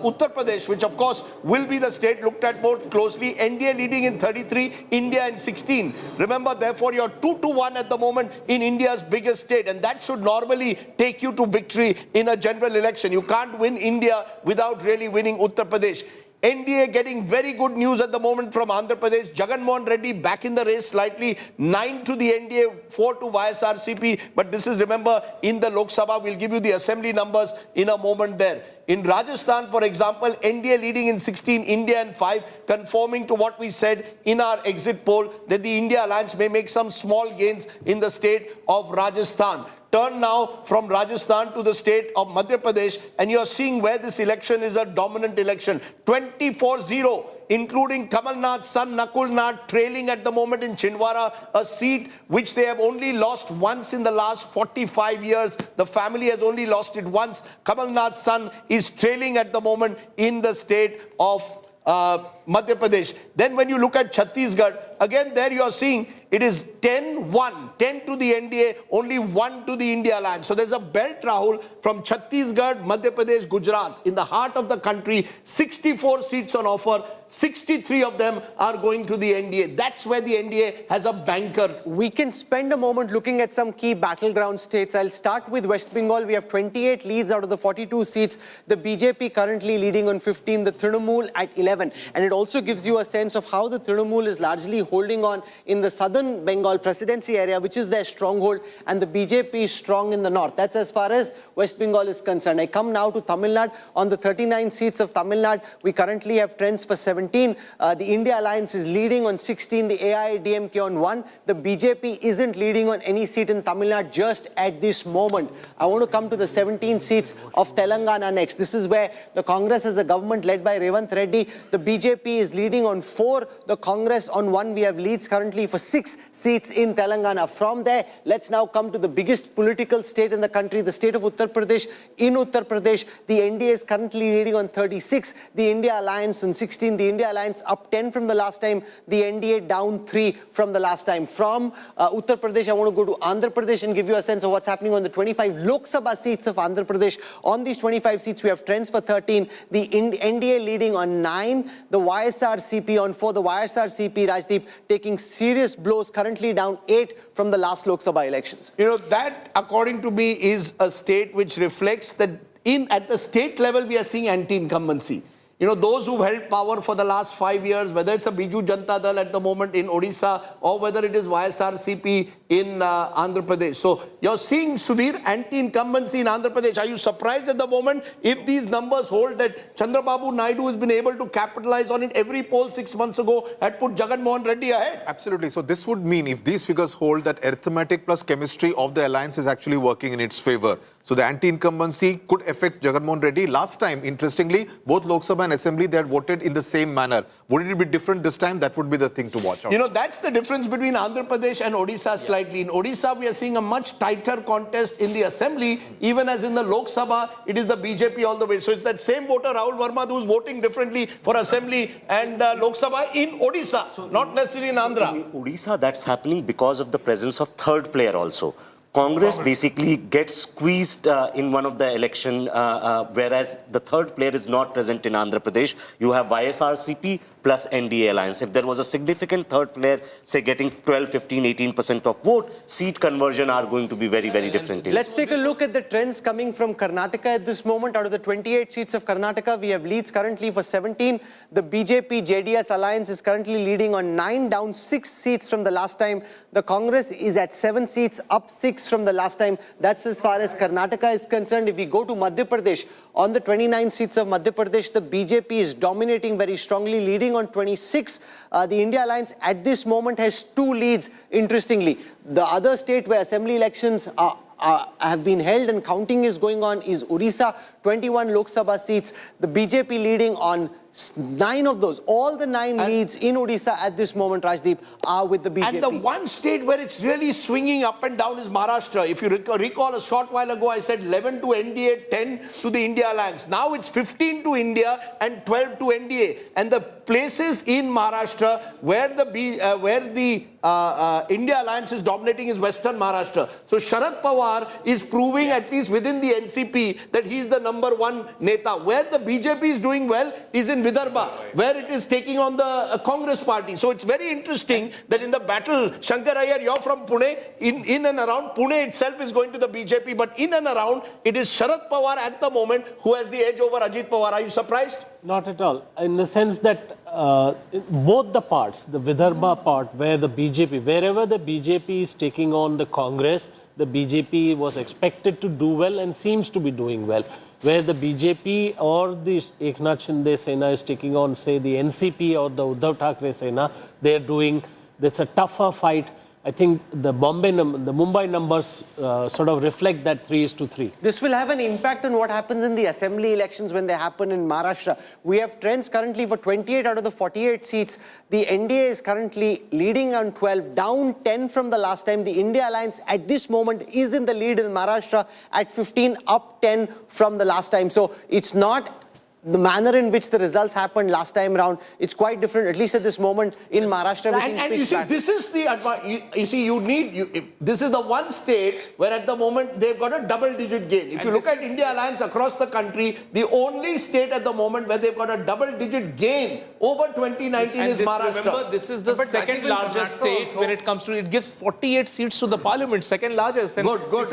Uttar Pradesh, which of course will be the state looked at more closely. NDA leading in 33, India in 16. Remember, therefore, you're 2-1 at the moment in India's biggest state, and that should normally take you to victory in a general election. You can't win India without really winning Uttar Pradesh. NDA getting very good news at the moment from Andhra Pradesh. Jagan Mohan Reddy back in the race slightly. 9 to the NDA, 4 to YSRCP. But this is, remember, in the Lok Sabha. We'll give you the assembly numbers in a moment there. In Rajasthan, for example, NDA leading in 16, India in 5, conforming to what we said in our exit poll that the India Alliance may make some small gains in the state of Rajasthan. Turn now from Rajasthan to the state of Madhya Pradesh, and you're seeing where this election is a dominant election. 24-0, including Kamal Nath's son Nakul Nath trailing at the moment in Chhindwara, a seat which they have only lost once in the last 45 years. The family has only lost it once. Kamal Nath's son is trailing at the moment in the state of Madhya Pradesh. Then when you look at Chhattisgarh, again there you are seeing it is 10-1, 10 to the NDA, only 1 to the India Alliance. So there's a belt, Rahul, from Chhattisgarh, Madhya Pradesh, Gujarat, in the heart of the country, 64 seats on offer, 63 of them are going to the NDA. That's where the NDA has a banker. We can spend a moment looking at some key battleground states. I'll start with West Bengal. We have 28 leads out of the 42 seats. The BJP currently leading on 15, the Trinamool at 11. And it also gives you a sense of how the Trinamool is largely holding on in the southern Bengal presidency area, which is their stronghold, and the BJP is strong in the north. That's as far as West Bengal is concerned. I come now to Tamil Nadu. On the 39 seats of Tamil Nadu, we currently have trends for 17. The India Alliance is leading on 16, the AIADMK on 1. The BJP isn't leading on any seat in Tamil Nadu just at this moment. I want to come to the 17 seats of Telangana next. This is where the Congress as a government led by Revanth Reddy. The BJP is leading on 4, the Congress on 1. We have leads currently for 6 seats in Telangana. From there, let's now come to the biggest political state in the country, the state of Uttar Pradesh. In Uttar Pradesh, the NDA is currently leading on 36, the India Alliance on 16. The India Alliance up 10 from the last time, the NDA down 3 from the last time. From Uttar Pradesh, I want to go to Andhra Pradesh and give you a sense of what's happening on the 25 Lok Sabha seats of Andhra Pradesh. On these 25 seats, we have trends for 13, the NDA leading on 9, the YSRCP on 4, the YSRCP, Rajdeep, taking serious blows, currently down 8 from the last Lok Sabha elections. You know, that, according to me, is a state which reflects that at the state level, we are seeing anti-incumbency. You know, those who've held power for the last 5 years, whether it's a Biju Janata Dal at the moment in Odisha or whether it is YSRCP in Andhra Pradesh. So you're seeing, Sudhir, anti-incumbency in Andhra Pradesh. Are you surprised at the moment if these numbers hold that Chandrababu Naidu has been able to capitalize on it? Every poll 6 months ago had put Jagan Mohan Reddy ahead. Absolutely. So this would mean if these figures hold that arithmetic plus chemistry of the alliance is actually working in its favor. So the anti-incumbency could affect Jagan Mohan Reddy. Last time, interestingly, both Lok Sabha and Assembly, they had voted in the same manner. Would it be different this time? That would be the thing to watch out. You know, that's the difference between Andhra Pradesh and Odisha slightly. In Odisha, we are seeing a much tighter contest in the Assembly, even as in the Lok Sabha, it is the BJP all the way. So it's that same voter, Rahul Verma, who's voting differently for Assembly and Lok Sabha in Odisha, not necessarily in Andhra. In Odisha, that's happening because of the presence of third player also. Congress basically gets squeezed in one of the election, whereas the third player is not present in Andhra Pradesh. You have YSRCP plus NDA alliance. If there was a significant third player, say getting 12, 15, 18% of vote, seat conversion are going to be very, very different. Let's take a look at the trends coming from Karnataka at this moment. Out of the 28 seats of Karnataka, we have leads currently for 17. The BJP-JDS alliance is currently leading on 9, down 6 seats from the last time. The Congress is at 7 seats, up 6 from the last time. That's as far as Karnataka is concerned. If we go to Madhya Pradesh, on the 29 seats of Madhya Pradesh, the BJP is dominating very strongly, leading on 26. The India Alliance at this moment has 2 leads, interestingly. The other state where assembly elections have been held and counting is going on is Odisha, 21 Lok Sabha seats. The BJP leading on 9 of those. All the 9 leads in Odisha at this moment, Rajdeep, are with the BJP. And the one state where it's really swinging up and down is Maharashtra. If you recall a short while ago, I said 11 to NDA, 10 to the India Alliance. Now it's 15 to India and 12 to NDA. And the places in Maharashtra where the India Alliance is dominating is Western Maharashtra. So Sharad Pawar is proving, at least within the NCP, that he's the #1 neta. Where the BJP is doing well is in in Vidarbha, where it is taking on the Congress party. So it's very interesting that in the battle, Shankar Iyer, you're from Pune, in and around, Pune itself is going to the BJP, but in and around, it is Sharad Pawar at the moment who has the edge over Ajit Pawar. Are you surprised? Not at all. In the sense that both the parts, the Vidarbha part, where the BJP, wherever the BJP is taking on the Congress, the BJP was expected to do well and seems to be doing well. Where the BJP or the Eknath Shinde Sena is taking on, say, the NCP or the Uddhav Thackeray Sena, they're doing, that's a tougher fight. I think the Mumbai numbers sort of reflect that 3:3. This will have an impact on what happens in the assembly elections when they happen in Maharashtra. We have trends currently for 28 out of the 48 seats. The NDA is currently leading on 12, down 10 from the last time. The India Alliance at this moment is in the lead in Maharashtra at 15, up 10 from the last time. So it's not the manner in which the results happened last time round. It's quite different, at least at this moment in Maharashtra. And you see, this is the advantage. You see, this is the one state where at the moment they've got a double-digit gain. If you look at India Alliance across the country, the only state at the moment where they've got a double-digit gain over 2019 is Maharashtra. Remember, this is the second largest state when it comes to it. Gives 48 seats to the parliament, second largest. And Good.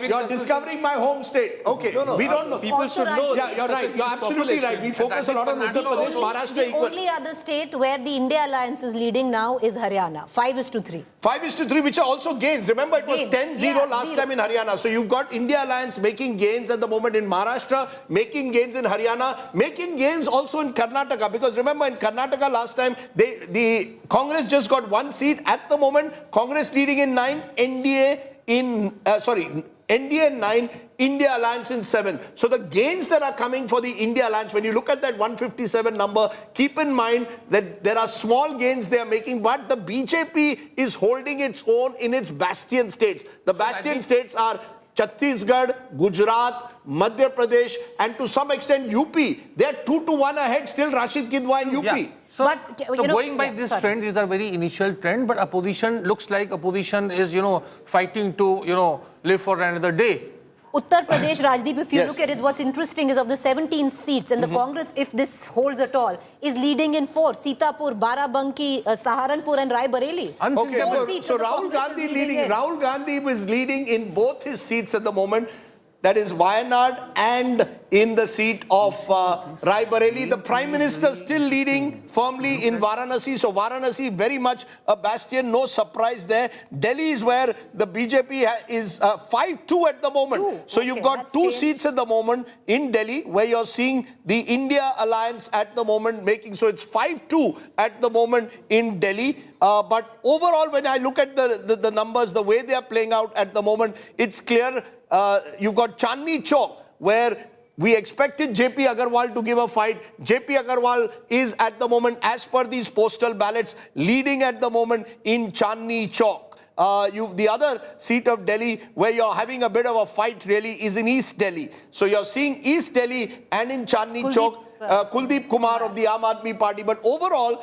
You're discovering my home state. Okay, we don't know. People should know. Yeah, you're right. You're absolutely right. We focus a lot on Uttar Pradesh, Maharashtra The equal. only other state where the India Alliance is leading now is Haryana, 5:3. 5:3, which are also gains. Remember, it was Gains, 10-0 yeah, last 0. time in Haryana. So you've got India Alliance making gains at the moment in Maharashtra, making gains in Haryana, making gains also in Karnataka. Because remember, in Karnataka last time, the Congress just got one seat. At the moment, Congress leading in 9, NDA in 9, India Alliance in 7. So the gains that are coming for the India Alliance, when you look at that 157 number, keep in mind that there are small gains they are making, but the BJP is holding its own in its bastion states. The bastion states are Chhattisgarh, Gujarat, Madhya Pradesh, and to some extent UP. They are 2-1 ahead, still Rashid Kidwai in UP. Yeah. So, But, you know, going by yeah, this sorry. trend, these are very initial trend, but opposition looks like opposition is, fighting to, live for another day. Uttar Pradesh, Rajdeep, if you Yes. look at it, what's interesting is of the 17 seats, and the Congress, if this holds at all, is leading in 4. Sitapur, Barabanki, Saharanpur and Rai Bareli. Okay, Four seats so that the Rahul Congress is Gandhi leading in. Rahul Gandhi is leading in both his seats at the moment. That is Wayanad and in the seat of Rai Bareli. The Prime Minister still leading firmly in Varanasi. So Varanasi very much a bastion, no surprise there. Delhi is where the BJP is 5-2 at the moment. So you've got that's 2 changed. seats at the moment in Delhi where you're seeing the India Alliance at the moment making. So it's 5-2 at the moment in Delhi. But overall, when I look at the numbers, the way they are playing out at the moment, it's clear. You've got Chandni Chowk, where we expected JP Agarwal to give a fight. JP Agarwal is at the moment, as per these postal ballots, leading at the moment in Chandni Chowk. The other seat of Delhi where you're having a bit of a fight really is in East Delhi. So you're seeing East Delhi and in Chandni Chowk, Kuldeep Kumar of the Aam Aadmi Party. But overall,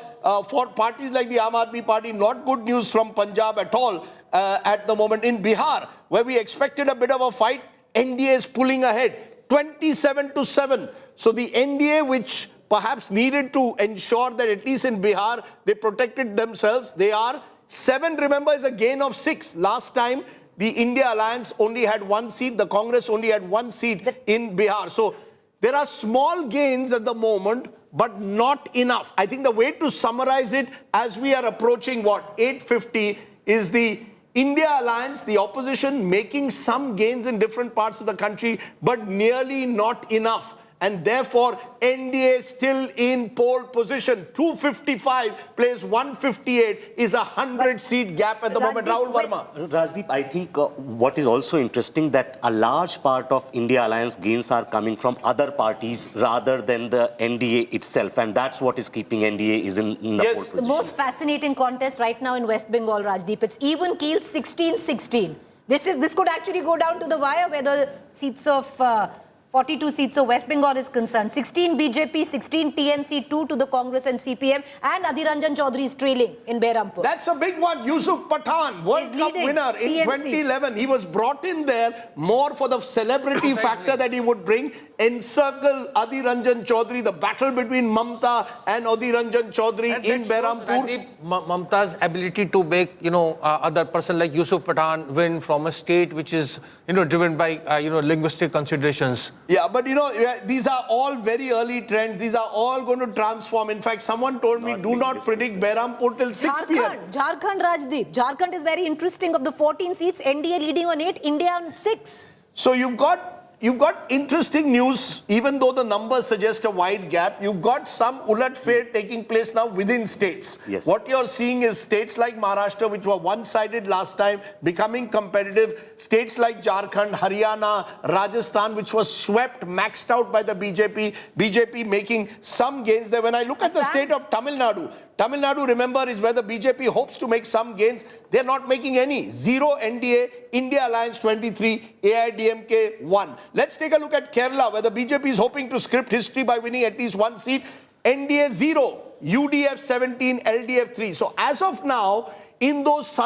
for parties like the Aam Aadmi Party, not good news from Punjab at all at the moment. In Bihar, where we expected a bit of a fight, NDA is pulling ahead, 27-7. So the NDA, which perhaps needed to ensure that at least in Bihar, they protected themselves, they are 7, remember, is a gain of 6. Last time, the India Alliance only had 1 seat, the Congress only had 1 seat in Bihar. So there are small gains at the moment, but not enough. I think the way to summarize it as we are approaching 8:50 is the India Alliance, the opposition, making some gains in different parts of the country, but nearly not enough. And therefore, NDA still in pole position. 255 plays 158 is a 100-seat gap at the moment. Rahul Verma. Rajdeep, I think what is also interesting that a large part of India Alliance gains are coming from other parties rather than the NDA itself. And that's what is keeping NDA is in the pole position. The most fascinating contest right now in West Bengal, Rajdeep. It's even keel 16-16. This could actually go down to the wire where the seats of 42 seats, so West Bengal is concerned. 16 BJP, 16 TMC, 2 to the Congress and CPM, and Adhir Ranjan Chaudhary is trailing in Behrampur. That's a big one. Yusuf Pathan, World He's Cup leading winner in TMC. 2011. He was brought in there more for the celebrity factor that he would bring. Encircle Adhir Ranjan Chaudhary, the battle between Mamta and Adhir Ranjan Chaudhary in Behrampur. Mamta's ability to make, other person like Yusuf Pathan win from a state which is, driven by, linguistic considerations. Yeah, but these are all very early trends. These are all going to transform. In fact, someone told me, do not predict Behrampur till 6 p.m. Jharkhand, Rajdeep. Jharkhand is very interesting. Of the 14 seats, NDA leading on 8, India on 6. So you've got interesting news, even though the numbers suggest a wide gap. You've got some ulat-fare taking place now within states. Yes. What you're seeing is states like Maharashtra, which were one-sided last time, becoming competitive. States like Jharkhand, Haryana, Rajasthan, which was swept, maxed out by the BJP. BJP making some gains there. When I look at the state of Tamil Nadu, remember, is where the BJP hopes to make some gains. They're not making any. 0 NDA, India Alliance 23, AIDMK 1. Let's take a look at Kerala, where the BJP is hoping to script history by winning at least one seat. NDA 0, UDF 17, LDF 3. So as of now, in those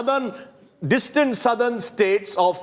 distant southern states of,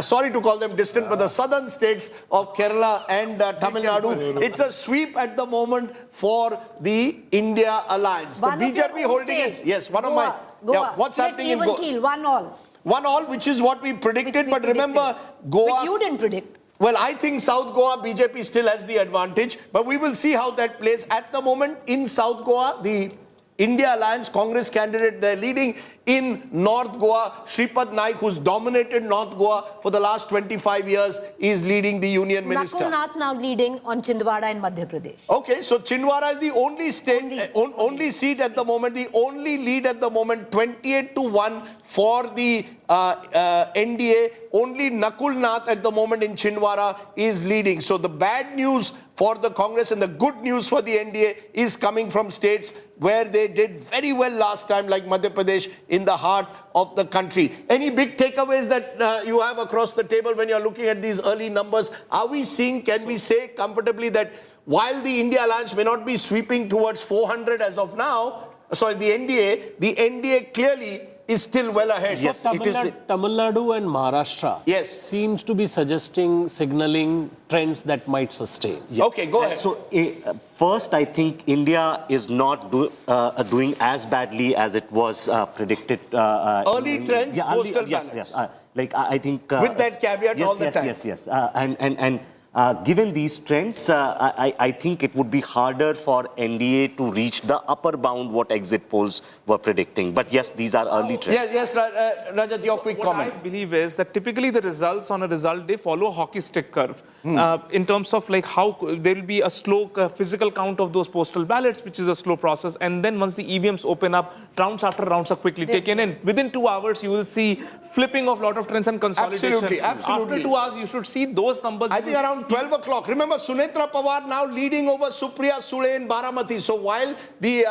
sorry to call them distant, but the southern states of Kerala and Tamil Nadu, it's a sweep at the moment for the India Alliance. One the of your BJP own holding states. it. Yes, one Goa, of my. Goa. Yeah, what's Split happening in even Goa? keel, 1-1. 1-1, which is what we predicted, but remember, Goa. Which you didn't predict. Well, I think South Goa, BJP still has the advantage, but we will see how that plays. At the moment, in South Goa, the India Alliance Congress candidate, they're leading. In North Goa, Shripad Naik, who's dominated North Goa for the last 25 years, is leading the union minister. Nakul Nath now leading on Chhindwara in Madhya Pradesh. Okay, so Chhindwara is the only state, only seat at the moment, the only lead at the moment, 28-1 for the NDA. Only Nakul Nath at the moment in Chhindwara is leading. So the bad news for the Congress and the good news for the NDA is coming from states where they did very well last time, like Madhya Pradesh, in the heart of the country. Any big takeaways that you have across the table when you're looking at these early numbers? Are we seeing, can we say comfortably that while the India Alliance may not be sweeping towards 400 as of now, sorry, the NDA clearly is still well ahead. Yes, so Tamil Nadu and Maharashtra seems to be signaling trends that might sustain. Yeah. Okay, go ahead. So first, I think India is not doing as badly as it was predicted. Early trends, postal ballots. Yes. I think with that caveat all the time. Yes. And given these trends, I think it would be harder for NDA to reach the upper bound what exit polls were predicting. But yes, these are early trends. Yes, Rajat, your quick comment. What I believe is that typically the results on a result day follow a hockey stick curve in terms of like how there will be a slow physical count of those postal ballots, which is a slow process. And then once the EVMs open up, rounds after rounds are quickly taken in. Within 2 hours, you will see flipping of a lot of trends and consolidation. Absolutely. After 2 hours, you should see those numbers. I think around 12 o'clock. Remember, Sunetra Pawar now leading over Supriya Sule in Baramati. So while the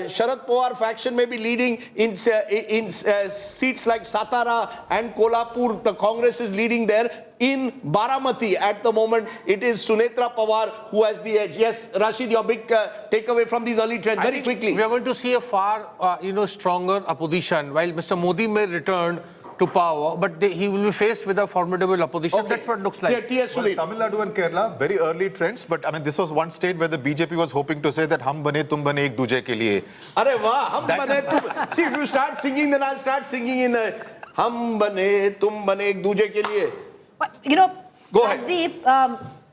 Sharad Pawar faction may be leading in seats like Satara and Kolhapur, the Congress is leading there. In Baramati, at the moment, it is Sunetra Pawar who has the edge. Yes, Rashid, your big takeaway from these early trends, very quickly. We are going to see a far, stronger opposition. While Mr. Modi may return to power, but he will be faced with a formidable opposition. Okay. That's what it looks like. Yeah, well, Tamil Nadu and Kerala, very early trends, but I mean, this was one state where the BJP was hoping to say that hum bane tum bane ek duje ke liye. Arey wah, hum bane tum. See, if you start singing, then I'll start singing in hum bane tum bane ek duje ke liye. But, go ahead. Rajdeep,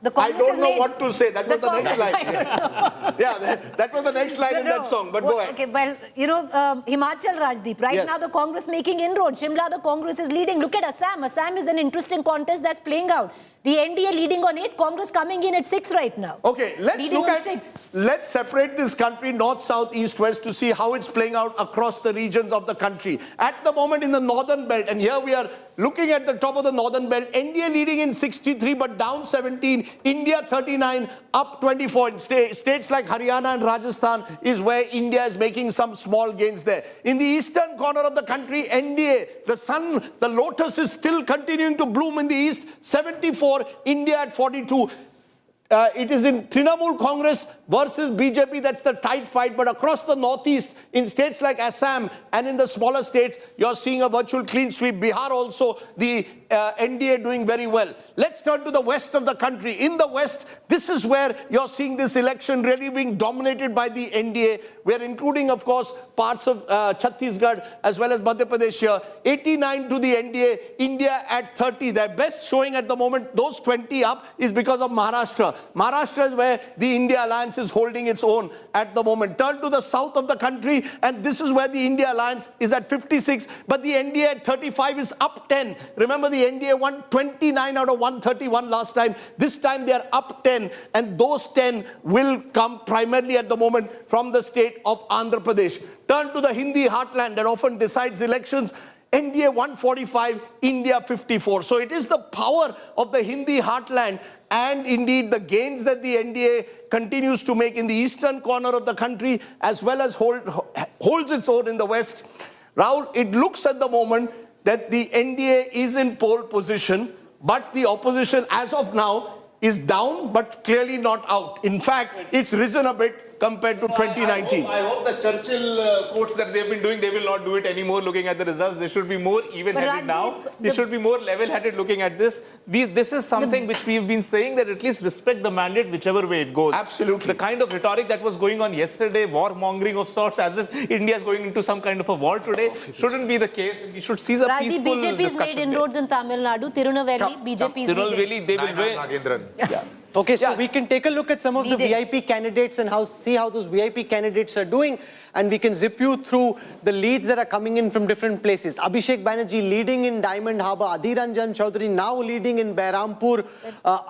the Congress I don't know what to say. That was the next line. Yeah, that was the next line in that song. But go ahead. Okay, well, Himachal, Rajdeep, right now the Congress making inroads. Shimla, the Congress is leading. Look at Assam. Assam is an interesting contest that's playing out. The NDA leading on 8, Congress coming in at 6 right now. Okay, let's separate this country north, south, east, west to see how it's playing out across the regions of the country. At the moment in the northern belt, and here we are looking at the top of the northern belt, NDA leading in 63 but down 17 India 39, up 24. In states like Haryana and Rajasthan is where India is making some small gains there. In the eastern corner of the country, NDA, the sun, the lotus is still continuing to bloom in the east. 74, India at 42. It is in Trinamool Congress versus BJP, that's the tight fight. But across the northeast, in states like Assam and in the smaller states, you're seeing a virtual clean sweep. Bihar also, the NDA doing very well. Let's turn to the west of the country. In the west, this is where you're seeing this election really being dominated by the NDA. We're including, of course, parts of Chhattisgarh as well as Madhya Pradesh here. 89 to the NDA, India at 30. Their best showing at the moment, those 20 up, is because of Maharashtra. Maharashtra is where the India Alliance is holding its own at the moment. Turn to the south of the country, and this is where the India Alliance is at 56, but the NDA at 35 is up 10. Remember, the NDA won 29 out of 131 last time. This time they are up 10, and those 10 will come primarily at the moment from the state of Andhra Pradesh. Turn to the Hindi heartland that often decides elections. NDA 145, India 54. So it is the power of the Hindi heartland and indeed the gains that the NDA continues to make in the eastern corner of the country as well as holds its own in the west. Rahul, it looks at the moment that the NDA is in pole position, but the opposition as of now is down but clearly not out. In fact, it's risen a bit compared to 2019. I hope the Churchill quotes that they've been doing, they will not do it anymore looking at the results. They should be more even-headed now. They should be more level-headed looking at this. This is something which we've been saying, that at least respect the mandate whichever way it goes. Absolutely. The kind of rhetoric that was going on yesterday, war-mongering of sorts, as if India is going into some kind of a war today, shouldn't be the case. We should seize a peaceful discussion. BJP has made inroads in Tamil Nadu. Tirunelveli, BJP is Tirunelveli, they will win. Yeah. Okay, so we can take a look at some of the VIP candidates and see how those VIP candidates are doing, and we can zip you through the leads that are coming in from different places. Abhishek Banerjee leading in Diamond Harbour, Adhir Ranjan Chaudhary now leading in Behrampur,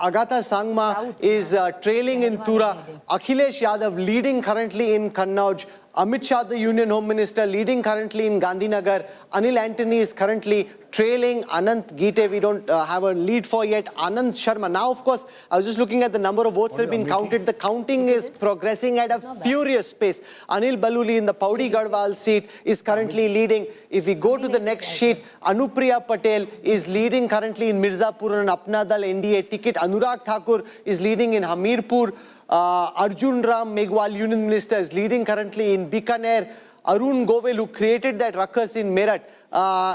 Agatha Sangma is trailing in Tura, Akhilesh Yadav leading currently in Kannauj, Amit Shah, the Union Home Minister, leading currently in Gandhinagar. Anil Antony is currently trailing Anant Gite. We don't have a lead for yet. Anand Sharma. Now, of course, I was just looking at the number of votes that have been counted. The counting is progressing at a furious pace. Anil Baluli in the Paudi Garhwal seat is currently leading. If we go to the next sheet, Anupriya Patel is leading currently in Mirzapur and Apna Dal NDA ticket. Anurag Thakur is leading in Hamirpur. Arjun Ram Meghwal, Union Minister, is leading currently in Bikaner. Arun Govel, who created that ruckus in Meerut,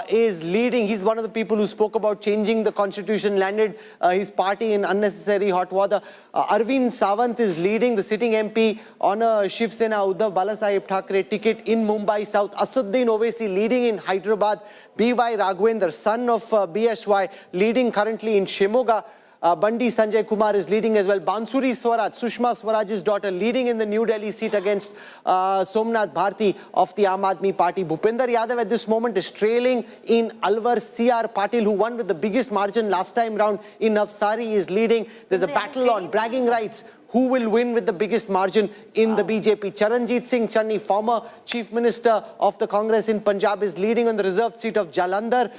is leading. He's one of the people who spoke about changing the constitution, landed his party in unnecessary hot water. Arvind Sawant is leading, the sitting MP on a Shiv Sena Uddhav Balasaheb Thackeray ticket in Mumbai South. Asaduddin Owaisi leading in Hyderabad. B.Y. Raghwendra, son of BSY, leading currently in Shimoga. Bandi Sanjay Kumar is leading as well. Bansuri Swaraj, Sushma Swaraj's daughter, leading in the New Delhi seat against Somnath Bharti of the Aam Aadmi Party. Bhupender Yadav at this moment is trailing in Alwar. C.R. Patil, who won with the biggest margin last time round in Navsari, is leading. There's a battle on bragging rights. Who will win with the biggest margin in the BJP? Charanjit Singh Channi, former Chief Minister of the Congress in Punjab, is leading on the reserved seat of Jalandhar.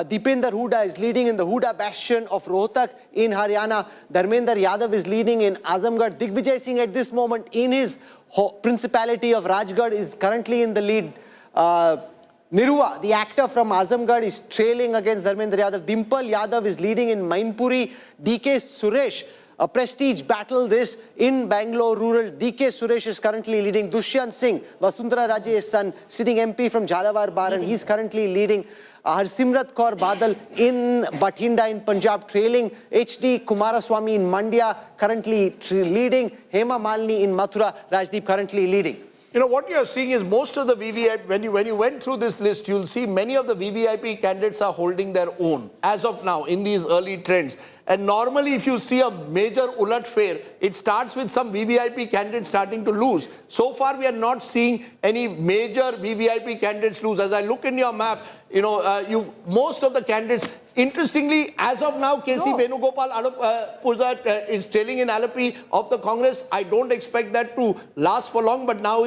Deepender Hooda is leading in the Hooda bastion of Rohtak in Haryana. Dharmender Yadav is leading in Azamgarh. Digvijay Singh at this moment in his principality of Rajgarh is currently in the lead. Nirua, the actor from Azamgarh, is trailing against Dharmender Yadav. Dimple Yadav is leading in Mainpuri. DK Suresh, a prestige battle this in Bangalore rural. DK Suresh is currently leading. Dushyant Singh, Vasundhara Raje's son, sitting MP from Jhalawar Baran, he's currently leading. Harsimrat Kaur Badal in Bathinda in Punjab, trailing. HD Kumaraswamy in Mandya, currently leading. Hema Malini in Mathura, Rajdeep currently leading. You know, what you're seeing is most of the VVIP, when you went through this list, you'll see many of the VVIP candidates are holding their own as of now in these early trends. And normally if you see a major ulat fair, it starts with some VVIP candidates starting to lose. So far we are not seeing any major VVIP candidates lose. As I look in your map, most of the candidates. Interestingly, as of now, KC Venugopal is trailing in Alleppey of the Congress. I don't expect that to last for long, but now,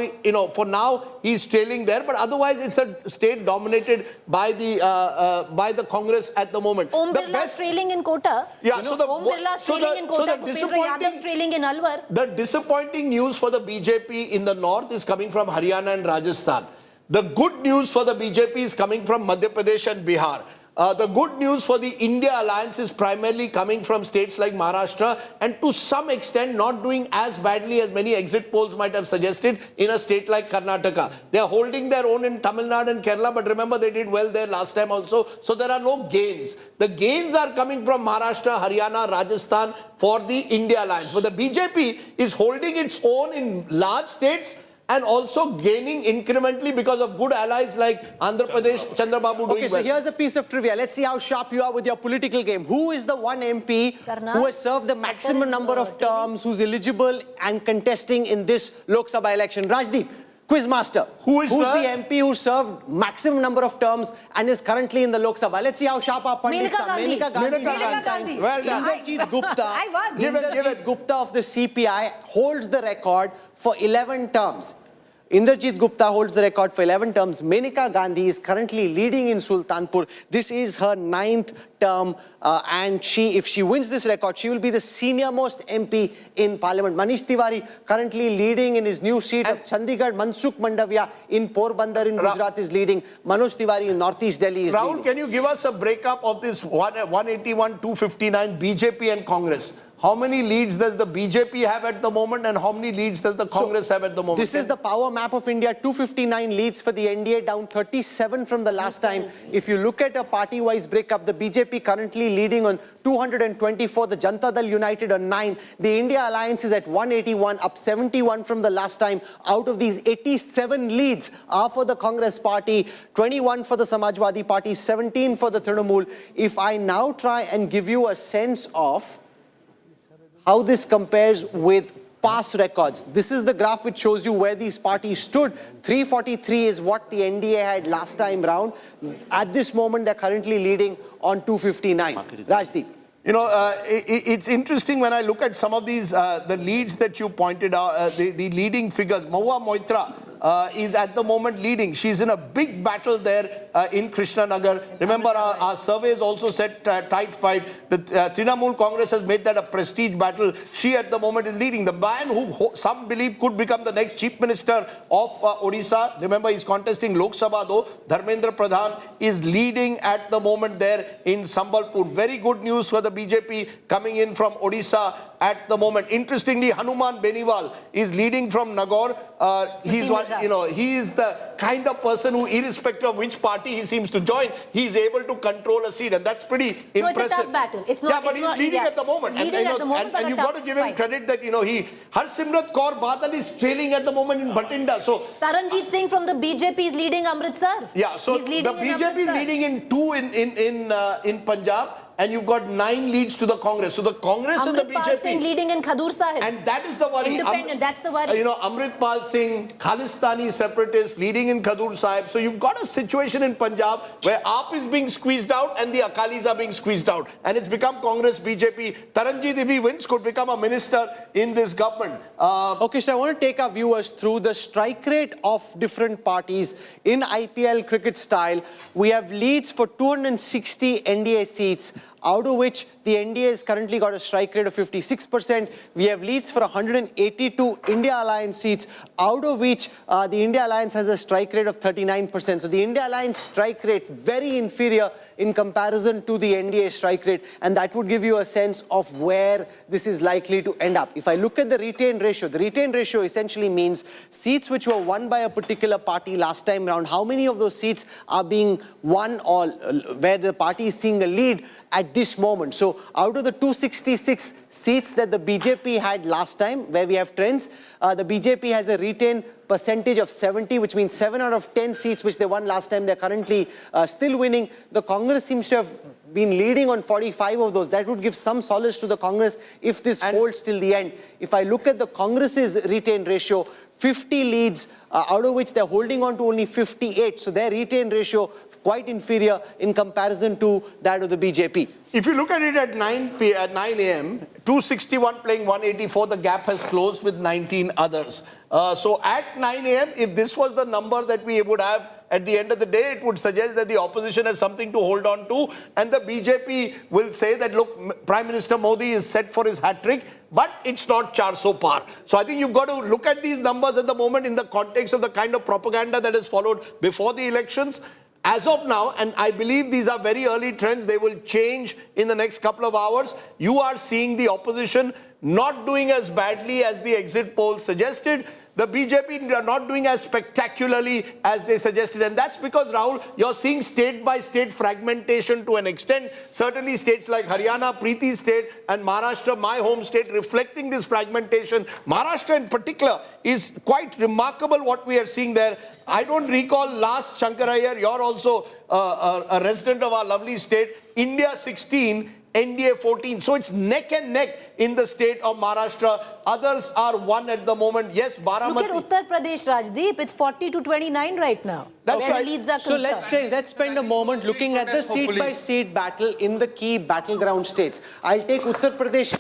for now, he's trailing there. But otherwise, it's a state dominated by the Congress at the moment. Om Birla's trailing in Kota. Yeah, Om Birla's trailing in Kota. Bhupendra Yadav's trailing in Alwar. The disappointing news for the BJP in the north is coming from Haryana and Rajasthan. The good news for the BJP is coming from Madhya Pradesh and Bihar. The good news for the India alliance is primarily coming from states like Maharashtra and to some extent not doing as badly as many exit polls might have suggested in a state like Karnataka. They are holding their own in Tamil Nadu and Kerala, but remember they did well there last time also. So there are no gains. The gains are coming from Maharashtra, Haryana, Rajasthan for the India alliance. But the BJP is holding its own in large states and also gaining incrementally because of good allies like Andhra Pradesh, Chandrababu doing Okay, so here's a piece of trivia. Let's see how sharp you are with your political game. Who is the one MP who has served the maximum number of terms, who's eligible and contesting in this Lok Sabha election? Rajdeep, Quizmaster. Who's the MP who served maximum number of terms and is currently in the Lok Sabha? Let's see how sharp our pundits are. Menaka Gandhi. Well done. Inderjeet Gupta. I won. Inderjeet Gupta of the CPI holds the record for 11 terms. Inderjeet Gupta holds the record for 11 terms. Menaka Gandhi is currently leading in Sultanpur. This is her 9th term and if she wins this record, she will be the senior most MP in Parliament. Manish Tiwari currently leading in his new seat of Chandigarh. Mansukh Mandavia in Porbandar in Gujarat is leading. Manoj Tiwari in Northeast Delhi is Rahul, leading. can you give us a breakup of this 181, 259 BJP and Congress? How many leads does the BJP have at the moment and how many leads does the Congress have at the moment? This is the power map of India. 259 leads for the NDA, down 37 from the last time. If you look at a party-wise breakup, the BJP currently leading on 224, the Janata Dal United on 9. The India Alliance is at 181, up 71 from the last time. Out of these, 87 leads are for the Congress party, 21 for the Samajwadi party, 17 for the Trinamool. If I now try and give you a sense of how this compares with past records. This is the graph which shows you where these parties stood. 343 is what the NDA had last time round. At this moment, they're currently leading on 259. Rajdeep. It's interesting when I look at some of these, the leads that you pointed out, the leading figures. Mahua Moitra is at the moment leading. She's in a big battle there in Krishnanagar. Remember, our surveys also said tight fight. The Trinamool Congress has made that a prestige battle. She at the moment is leading. The man who some believe could become the next Chief Minister of Odisha, remember he's contesting Lok Sabha though, Dharmendra Pradhan is leading at the moment there in Sambalpur. Very good news for the BJP coming in from Odisha at the moment. Interestingly, Hanuman Beniwal is leading from Nagaur. He's one, he is the kind of person who, irrespective of which party he seems to join, he's able to control a seat, and that's pretty impressive. No, it's a tough battle. It's not. Yeah, but he's leading at the moment. And you've got to give him credit that Harsimrat Kaur Badal is trailing at the moment in Bhatinda. So Taranjeet Singh from the BJP is leading Amritsar. Yeah, so the BJP is leading in 2 in Punjab. And you've got 9 leads to the Congress. So the Congress and the BJP. Amritpal Singh leading in Khadur Sahib. And that is the worry. Independent, that's the worry. Amritpal Singh, Khalistani separatists leading in Khadur Sahib. So you've got a situation in Punjab where AAP is being squeezed out and the Akalis are being squeezed out. And it's become Congress, BJP. Taranjeet, if he wins, could become a minister in this government. Okay, so I want to take our viewers through the strike rate of different parties in IPL cricket style. We have leads for 260 NDA seats, out of which the NDA has currently got a strike rate of 56%. We have leads for 182 India Alliance seats, out of which the India Alliance has a strike rate of 39%. So the India Alliance strike rate very inferior in comparison to the NDA strike rate, and that would give you a sense of where this is likely to end up. If I look at the retained ratio, the retained ratio essentially means seats which were won by a particular party last time round, how many of those seats are being won or where the party is seeing a lead at this moment. So out of the 266 seats that the BJP had last time, where we have trends, the BJP has a retained percentage of 70, which means 7 out of 10 seats which they won last time, they're currently still winning. The Congress seems to have been leading on 45 of those. That would give some solace to the Congress if this holds till the end. If I look at the Congress's retained ratio, 50 leads, out of which they're holding on to only 58. So their retained ratio quite inferior in comparison to that of the BJP. If you look at it at 9 a.m., 261 playing 184, the gap has closed with 19 others. So at 9 a.m., if this was the number that we would have at the end of the day, it would suggest that the opposition has something to hold on to, and the BJP will say that, look, Prime Minister Modi is set for his hat-trick, but it's not 400 par. So I think you've got to look at these numbers at the moment in the context of the kind of propaganda that has followed before the elections. As of now, and I believe these are very early trends, they will change in the next couple of hours, you are seeing the opposition not doing as badly as the exit polls suggested. The BJP are not doing as spectacularly as they suggested. And that's because, Rahul, you're seeing state-by-state fragmentation to an extent. Certainly states like Haryana, Preeti state, and Maharashtra, my home state, reflecting this fragmentation. Maharashtra in particular is quite remarkable what we are seeing there. I don't recall last, Shankar Iyer, you're also a resident of our lovely state, India 16, NDA 14. So it's neck and neck in the state of Maharashtra. Others are one at the moment. Yes, Baramati. Look at Uttar Pradesh, Rajdeep. It's 40-29 right now. That's where right. the leads are So let's spend a moment looking at the seat-by-seat battle in the key battleground states. I'll take Uttar Pradesh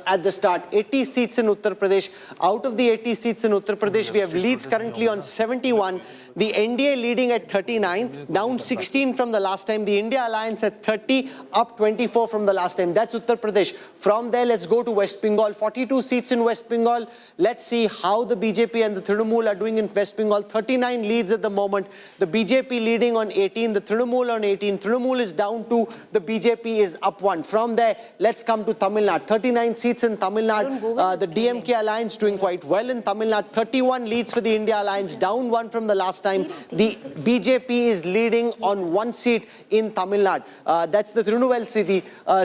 at the start. 80 seats in Uttar Pradesh. Out of the 80 seats in Uttar Pradesh, we have leads currently on 71. The NDA leading at 39, down 16 from the last time. The India Alliance at 30, up 24 from the last time. That's Uttar Pradesh. From there, let's go to West Bengal. 42 seats in West Bengal. Let's see how the BJP and the Trinamool are doing in West Bengal. 39 leads at the moment. The BJP leading on 18, the Trinamool on 18. Trinamool is down 2, the BJP is up 1. From there, let's come to Tamil Nadu. 39 seats in Tamil Nadu. The DMK Alliance doing quite well in Tamil Nadu. 31 leads for the India Alliance, down 1 from the last time. The BJP is leading on 1 seat in Tamil Nadu. That's the Trinamool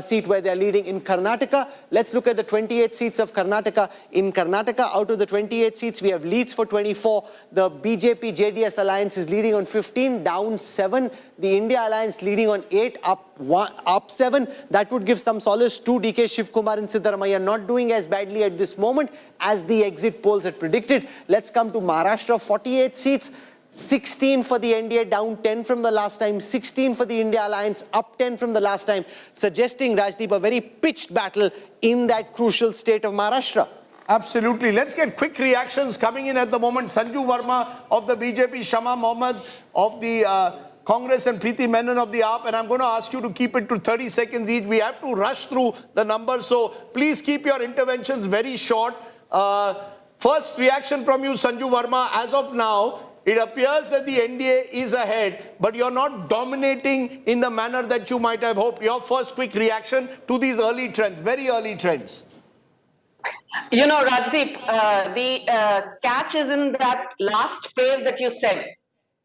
seat where they're leading. In Karnataka, let's look at the 28 seats of Karnataka. In Karnataka, out of the 28 seats, we have leads for 24. The BJP-JDS Alliance is leading on 15, down 7. The India Alliance leading on 8, up 7. That would give some solace to DK Shivkumar and Siddaramaiah, not doing as badly at this moment as the exit polls had predicted. Let's come to Maharashtra, 48 seats. 16 for the NDA, down 10 from the last time. 16 for the India Alliance, up 10 from the last time. Suggesting, Rajdeep, a very pitched battle in that crucial state of Maharashtra. Absolutely. Let's get quick reactions coming in at the moment. Sanju Verma of the BJP, Shama Mohammed of the Congress, and Preeti Menon of the AAP. And I'm going to ask you to keep it to 30 seconds each. We have to rush through the numbers, so please keep your interventions very short. First reaction from you, Sanju Verma. As of now, it appears that the NDA is ahead, but you're not dominating in the manner that you might have hoped. Your first quick reaction to these early trends, very early trends. You know, Rajdeep, the catch is in that last phrase that you said.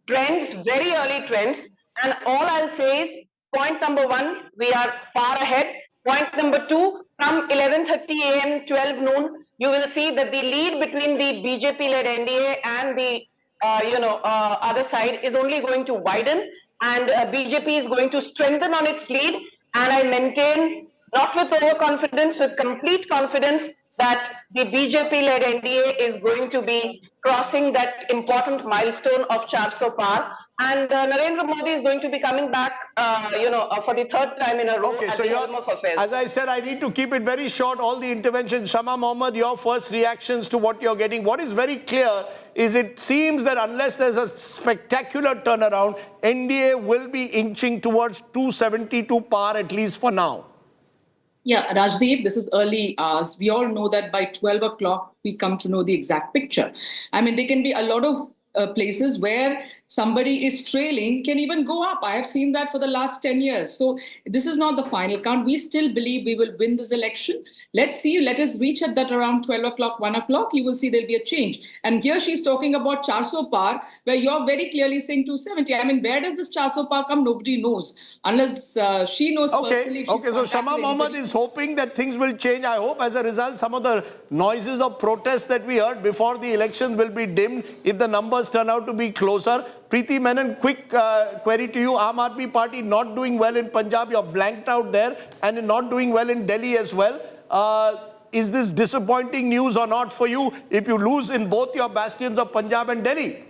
Trends, very early trends. And all I'll say is, point number 1, we are far ahead. Point number 2, from 11:30 a.m., 12 noon, you will see that the lead between the BJP-led NDA and the other side is only going to widen, and BJP is going to strengthen on its lead. And I maintain, not with overconfidence, with complete confidence, that the BJP-led NDA is going to be crossing that important milestone of 400 par. And Narendra Modi is going to be coming back, for the 3rd time in a row Okay, at so the helm of affairs. as I said, I need to keep it very short, all the interventions. Shama Mohammed, your first reactions to what you're getting. What is very clear is it seems that unless there's a spectacular turnaround, NDA will be inching towards 272 par, at least for now. Yeah, Rajdeep, this is early hours. We all know that by 12 o'clock, we come to know the exact picture. I mean, there can be a lot of places where somebody is trailing can even go up. I have seen that for the last 10 years. So this is not the final count. We still believe we will win this election. Let's see. Let us reach at that around 12 o'clock, 1 o'clock. You will see there'll be a change. And here she's talking about 400 par, where you're very clearly saying 270. I mean, where does this 400 par come? Nobody knows. Unless she knows personally. If she's So Shama contacted Mohammed anybody. is hoping that things will change. I hope as a result, some of the noises of protest that we heard before the elections will be dimmed if the numbers turn out to be closer. Preeti Menon, quick query to you. Aam Aadmi Party not doing well in Punjab. You're blanked out there and not doing well in Delhi as well. Is this disappointing news or not for you if you lose in both your bastions of Punjab and Delhi?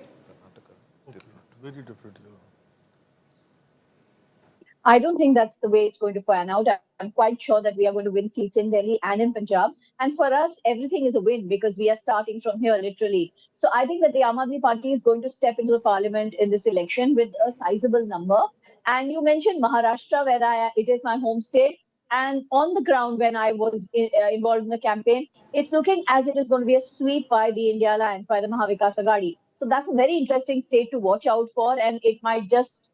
I don't think that's the way it's going to pan out. I'm quite sure that we are going to win seats in Delhi and in Punjab. And for us, everything is a win because we are starting from here, literally. So I think that the Aam Aadmi Party is going to step into the parliament in this election with a sizable number. And you mentioned Maharashtra, where it is my home state. And on the ground, when I was involved in the campaign, it's looking as it is going to be a sweep by the India Alliance, by the Mahavikas Aghadi. So that's a very interesting state to watch out for. And it might just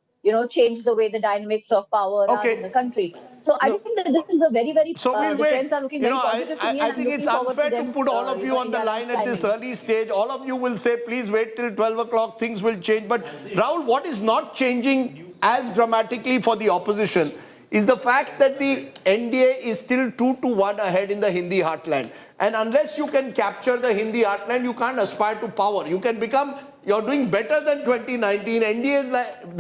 change the way the dynamics of power are in the country. So I think that this is a very, very, So we'll the wait. trends are looking very positive to me. I think it's unfair to put all of you on the line at this early stage. All of you will say, please wait till 12 o'clock, things will change. But Rahul, what is not changing as dramatically for the opposition is the fact that the NDA is still 2-1 ahead in the Hindi heartland. And unless you can capture the Hindi heartland, you can't aspire to power. You're doing better than 2019. NDA is like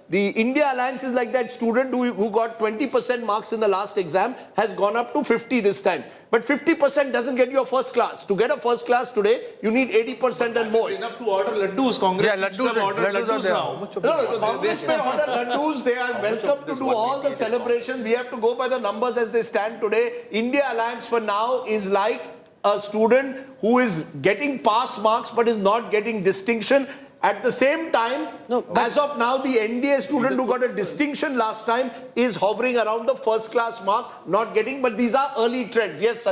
the India Alliance is like that student who got 20% marks in the last exam has gone up to 50 this time. But 50% doesn't get you a first class. To get a first class today, you need 80% and more. Enough to order laddus. Congress laddus now. No, Congress may order laddus. They are welcome to do all the celebrations. We have to go by the numbers as they stand today. India Alliance for now is like a student who is getting pass marks but is not getting distinction. At the same time, as of now, the NDA student who got a distinction last time is hovering around the first class mark, not getting, but these are early trends. Yes,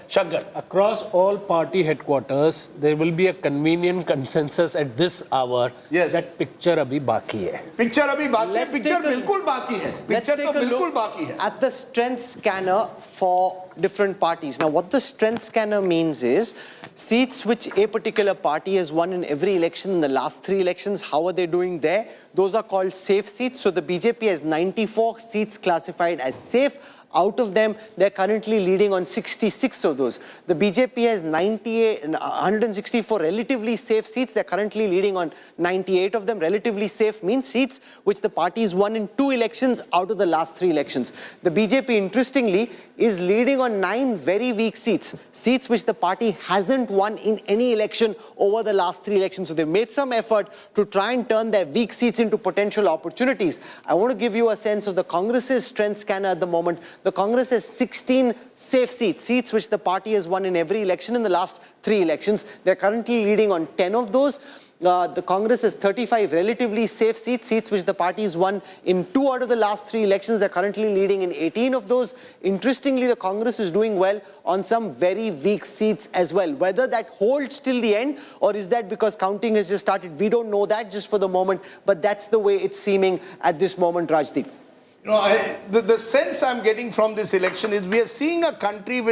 Shankar. Across all party headquarters, there will be a convenient consensus at this hour that picture abhi baki hai. Picture abhi baki hai. Picture bilkul baki hai. Picture to bilkul baki hai. At the strength scanner for different parties. Now, what the strength scanner means is seats which a particular party has won in every election in the last 3 elections, how are they doing there? Those are called safe seats. So the BJP has 94 seats classified as safe. Out of them, they're currently leading on 66 of those. The BJP has 164 relatively safe seats. They're currently leading on 98 of them. Relatively safe means seats which the party's won in 2 elections out of the last 3 elections. The BJP, interestingly, is leading on 9 very weak seats. Seats which the party hasn't won in any election over the last 3 elections. So they've made some effort to try and turn their weak seats into potential opportunities. I want to give you a sense of the Congress's strength scanner at the moment. The Congress has 16 safe seats, seats which the party has won in every election in the last 3 elections. They're currently leading on 10 of those. The Congress has 35 relatively safe seats, seats which the party has won in 2 out of the last 3 elections. They're currently leading in 18 of those. Interestingly, the Congress is doing well on some very weak seats as well. Whether that holds till the end or is that because counting has just started, we don't know that just for the moment. But that's the way it's seeming at this moment, Rajdeep. The sense I'm getting from this election is we are seeing a country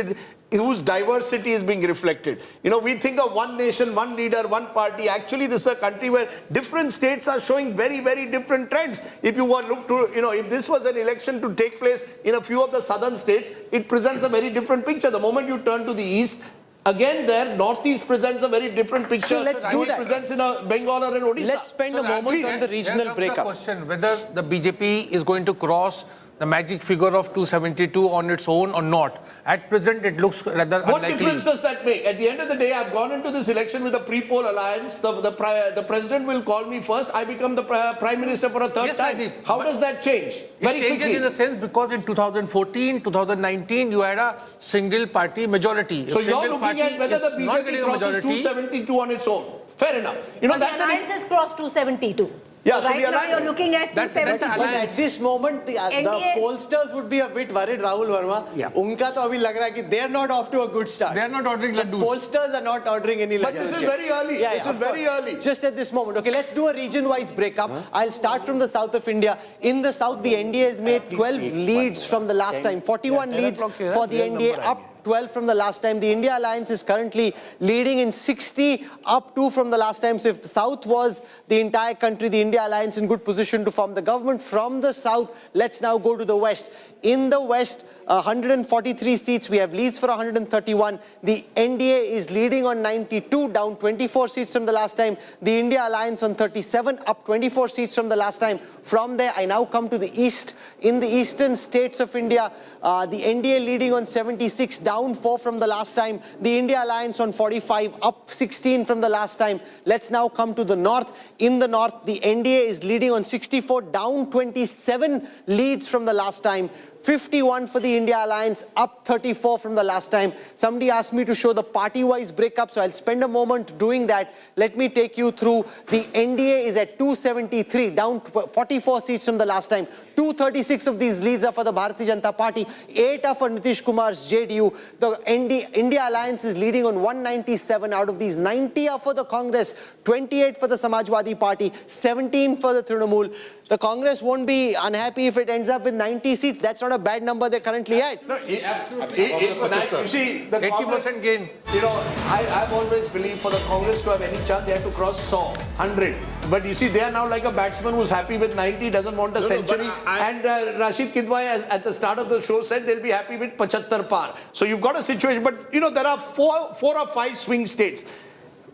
whose diversity is being reflected. We think of one nation, one leader, one party. Actually, this is a country where different states are showing very, very different trends. If you were if this was an election to take place in a few of the southern states, it presents a very different picture. The moment you turn to the east, again, there, Northeast presents a very different picture. So let's do that. It presents in a Bengal or in Odisha. Let's spend a moment on the regional breakup. The question whether the BJP is going to cross the magic figure of 272 on its own or not. At present, it looks rather unlikely. What difference does that make? At the end of the day, I've gone into this election with a pre-poll alliance. The president will call me first. I become the prime minister for a third time. Radeep, How does that change? It changes in the sense because in 2014, 2019, you had a single party majority. So you're looking at whether the BJP crosses 272 on its own. Fair enough. But the alliance has crossed 272. Yeah, so right the now alliance. you're looking at That's 270. But at this moment, the NDA pollsters would be a bit worried, Rahul Verma. Unka to abhi lag raha hai ki they are not off to a good start. They are not ordering The laddus. pollsters are not ordering any But laddus this is yet. very early. This is of very course. early. Just at this moment. Okay, let's do a region-wise breakup. I'll start from the south of India. In the south, the NDA has made 12 leads from the last time. 41 leads for the NDA, up 12 from the last time. The India Alliance is currently leading in 60, up 2 from the last time. So if the south was the entire country, the India Alliance in good position to form the government. From the south, let's now go to the west. In the west, 143 seats. We have leads for 131. The NDA is leading on 92, down 24 seats from the last time. The India Alliance on 37, up 24 seats from the last time. From there, I now come to the east. In the eastern states of India, the NDA leading on 76, down 4 from the last time. The India Alliance on 45, up 16 from the last time. Let's now come to the north. In the north, the NDA is leading on 64, down 27 leads from the last time. 51 for the India Alliance, up 34 from the last time. Somebody asked me to show the party-wise breakup, so I'll spend a moment doing that. Let me take you through. The NDA is at 273, down 44 seats from the last time. 236 of these leads are for the Bharatiya Janata Party. 8 are for Nitish Kumar's JDU. The India Alliance is leading on 197. Out of these, 90 are for the Congress, 28 for the Samajwadi Party, 17 for the Trinamool. The Congress won't be unhappy if it ends up with 90 seats. That's not a bad number they're currently at. No, absolutely. You see, the 80% gain. You know, I've always believed for the Congress to have any chance, they have to cross 100. But you see, they are now like a batsman who's happy with 90, doesn't want a century. And Rashid Kidwai, at the start of the show, said they'll be happy with 75 par. So you've got a situation. But, you know, there are four or five swing states.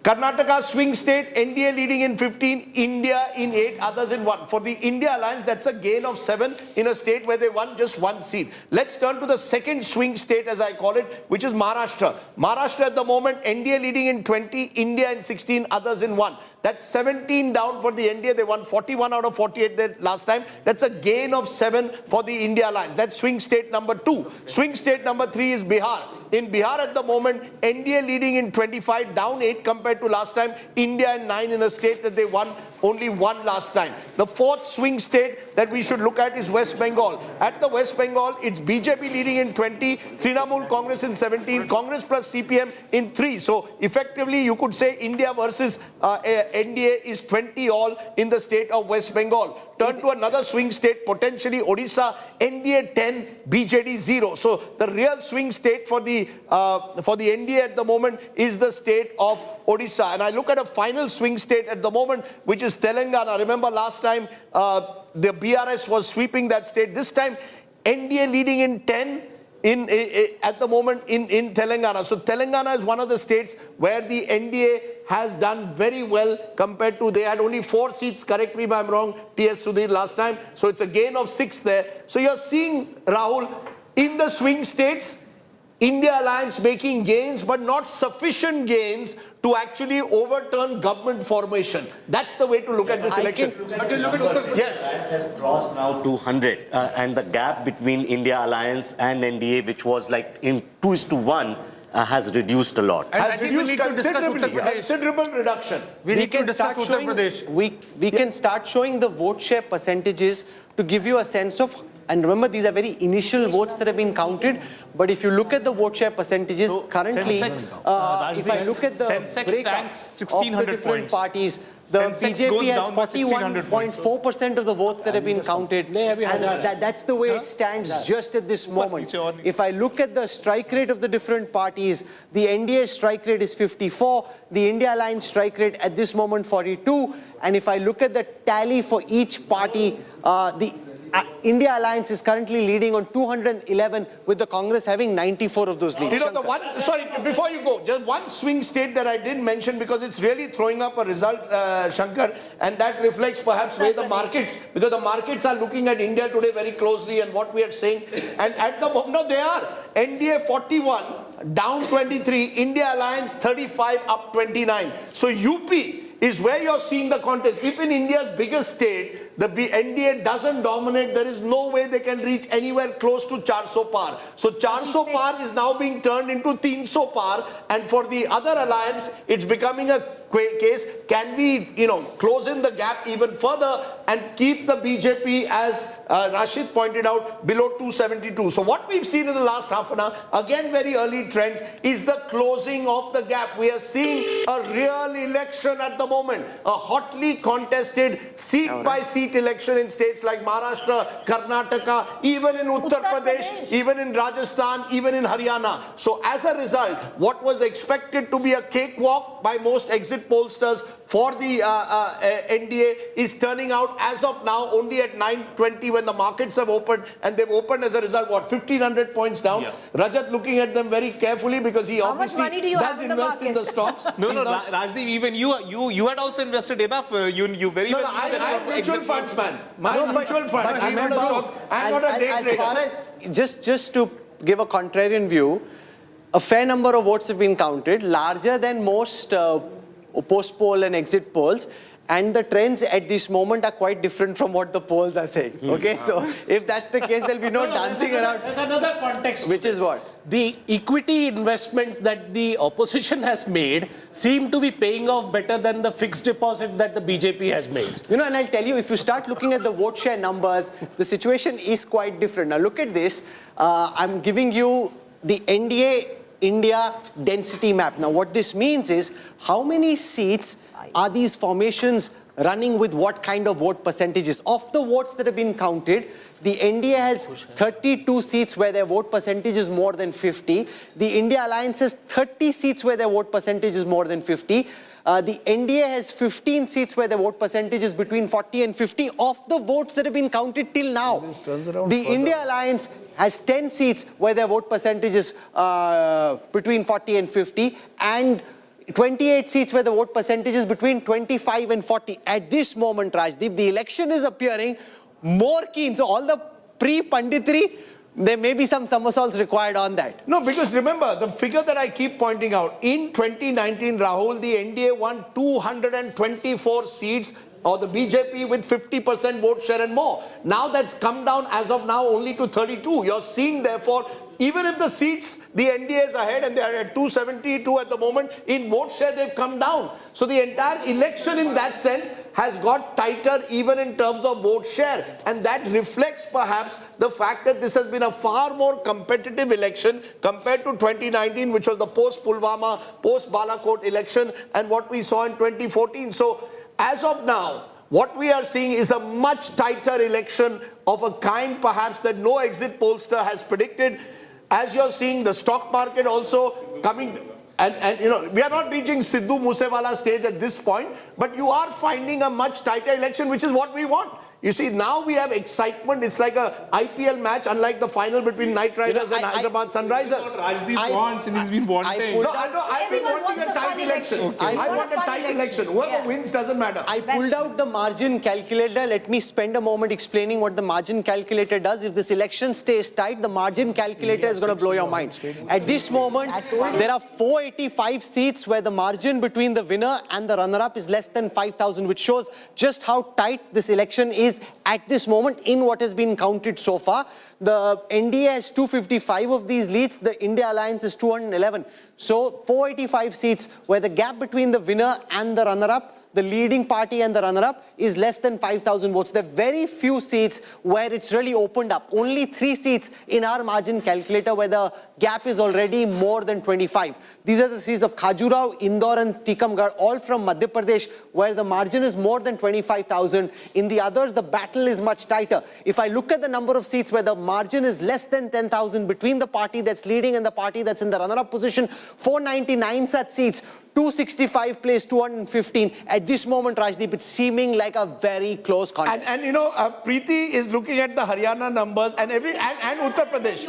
Karnataka swing state, NDA leading in 15, India in 8, others in 1. For the India Alliance, that's a gain of 7 in a state where they won just 1 seat. Let's turn to the second swing state, as I call it, which is Maharashtra. Maharashtra at the moment, NDA leading in 20, India in 16, others in 1. That's 17 down for the NDA. They won 41 out of 48 there last time. That's a gain of 7 for the India Alliance. That's swing state number 2. Swing state number 3 is Bihar. In Bihar at the moment, NDA leading in 25, down 8 compared to last time. India in 9 in a state that they won only 1 last time. The fourth swing state that we should look at is West Bengal. At the West Bengal, it's BJP leading in 20, Trinamool Congress in 17, Congress plus CPM in 3. So effectively, you could say India versus NDA is 20 all in the state of West Bengal. Turn to another swing state, potentially Odisha, NDA 10, BJD 0. So the real swing state for the NDA at the moment is the state of Odisha. And I look at a final swing state at the moment, which is Telangana. Remember last time the BRS was sweeping that state. This time NDA leading in 10. At the moment in Telangana. So Telangana is one of the states where the NDA has done very well compared to, they had only 4 seats, correct me if I'm wrong, T.S. Sudhir last time. So it's a gain of 6 there. So you're seeing, Rahul, in the swing states, India Alliance making gains, but not sufficient gains to actually overturn government formation. That's the way to look at this election. Yes. Alliance has crossed now 200, and the gap between India Alliance and NDA, which was like in 2:1, has reduced a lot. And Has reduced considerably, considerable reduction. We can start showing we can start showing the vote share percentages to give you a sense of. And remember, these are very initial votes that have been counted. But if you look at the vote share percentages, So, currently, Sensex, if I look at the Sensex breakup stands of the 1600 different points. parties, the Sensex BJP goes has down by 41.4% of the votes that have been counted. And that's the way it stands just at this moment. If I look at the strike rate of the different parties, the NDA strike rate is 54, the India Alliance strike rate at this moment 42. And if I look at the tally for each party, the India Alliance is currently leading on 211, with the Congress having 94 of those leads. You know, the one, sorry, before you go, just one swing state that I didn't mention because it's really throwing up a result, Shankar, and that reflects perhaps where the markets, because the markets are looking at India today very closely and what we are saying. And at the moment, no, they are. NDA 41, down 23, India Alliance 35, up 29. So UP is where you're seeing the contest. If in India's biggest state, the NDA doesn't dominate, there is no way they can reach anywhere close to 400 par. So 400 par is now being turned into 300 par, and for the other alliance, it's becoming a case. Can we, close in the gap even further and keep the BJP, as Rashid pointed out, below 272? So what we've seen in the last half an hour, again very early trends, is the closing of the gap. We are seeing a real election at the moment, a hotly contested seat-by-seat election in states like Maharashtra, Karnataka, even in Uttar Pradesh, even in Rajasthan, even in Haryana. So as a result, what was expected to be a cakewalk by most exit pollsters for the NDA is turning out as of now only at 9:20 when the markets have opened, and they've opened as a result, 1,500 points down. Yeah. Rajat looking at them very carefully because he obviously does invest in the stocks. No, Rajdeep, even you had also invested enough. You very no, I'm mutual funds, man. Mutual funds. I'm not a stock. I'm not a day trader. As far as, just to give a contrarian view, a fair number of votes have been counted, larger than most post poll and exit polls, and the trends at this moment are quite different from what the polls are saying. Okay, so if that's the case, there'll be no dancing around. There's another context. Which is what? The equity investments that the opposition has made seem to be paying off better than the fixed deposit that the BJP has made. And I'll tell you, if you start looking at the vote share numbers, the situation is quite different. Now look at this. I'm giving you the NDA India density map. Now what this means is how many seats are these formations running with what kind of vote percentages. Of the votes that have been counted, the NDA has 32 seats where their vote percentage is more than 50. The India Alliance has 30 seats where their vote percentage is more than 50. The NDA has 15 seats where the vote percentage is between 40 and 50 of the votes that have been counted till now. The India Alliance has 10 seats where their vote percentage is between 40 and 50, and 28 seats where the vote percentage is between 25 and 40. At this moment, Rajdeep, the election is appearing more keen. So all the pre-panditry, there may be some somersaults required on that. No, because remember, the figure that I keep pointing out, in 2019, Rahul, the NDA won 224 seats, or the BJP with 50% vote share and more. Now that's come down as of now only to 32. You're seeing, therefore, even if the seats, the NDA is ahead and they are at 272 at the moment, in vote share they've come down. So the entire election in that sense has got tighter even in terms of vote share. And that reflects perhaps the fact that this has been a far more competitive election compared to 2019, which was the post-Pulwama, post-Balakot election, and what we saw in 2014. So as of now, what we are seeing is a much tighter election of a kind perhaps that no exit pollster has predicted. As you're seeing, the stock market also coming, and we are not reaching Sidhu Moosewala stage at this point, but you are finding a much tighter election, which is what we want. You see, now we have excitement. It's like a IPL match, unlike the final between Knight Riders and Hyderabad Sunrisers. Rajdeep wants, and he's been wanting. I've been wanting a tight election. I want a tight election. Whoever wins doesn't matter. I pulled out the margin calculator. Let me spend a moment explaining what the margin calculator does. If this election stays tight, the margin calculator is going to blow your mind. At this moment, there are 485 seats where the margin between the winner and the runner-up is less than 5,000, which shows just how tight this election is at this moment in what has been counted so far. The NDA has 255 of these leads, the India Alliance is 211. So 485 seats where the gap between the winner and the runner-up, the leading party and the runner-up, is less than 5,000 votes. There are very few seats where it's really opened up. Only 3 seats in our margin calculator where the gap is already more than 25. These are the seats of Khajuraho, Indore and Tikamgarh, all from Madhya Pradesh, where the margin is more than 25,000. In the others, the battle is much tighter. If I look at the number of seats where the margin is less than 10,000 between the party that's leading and the party that's in the runner-up position, 499 such seats, 265 plays 215. At this moment, Rajdeep, it's seeming like a very close contest. And Preeti is looking at the Haryana numbers and Uttar Pradesh.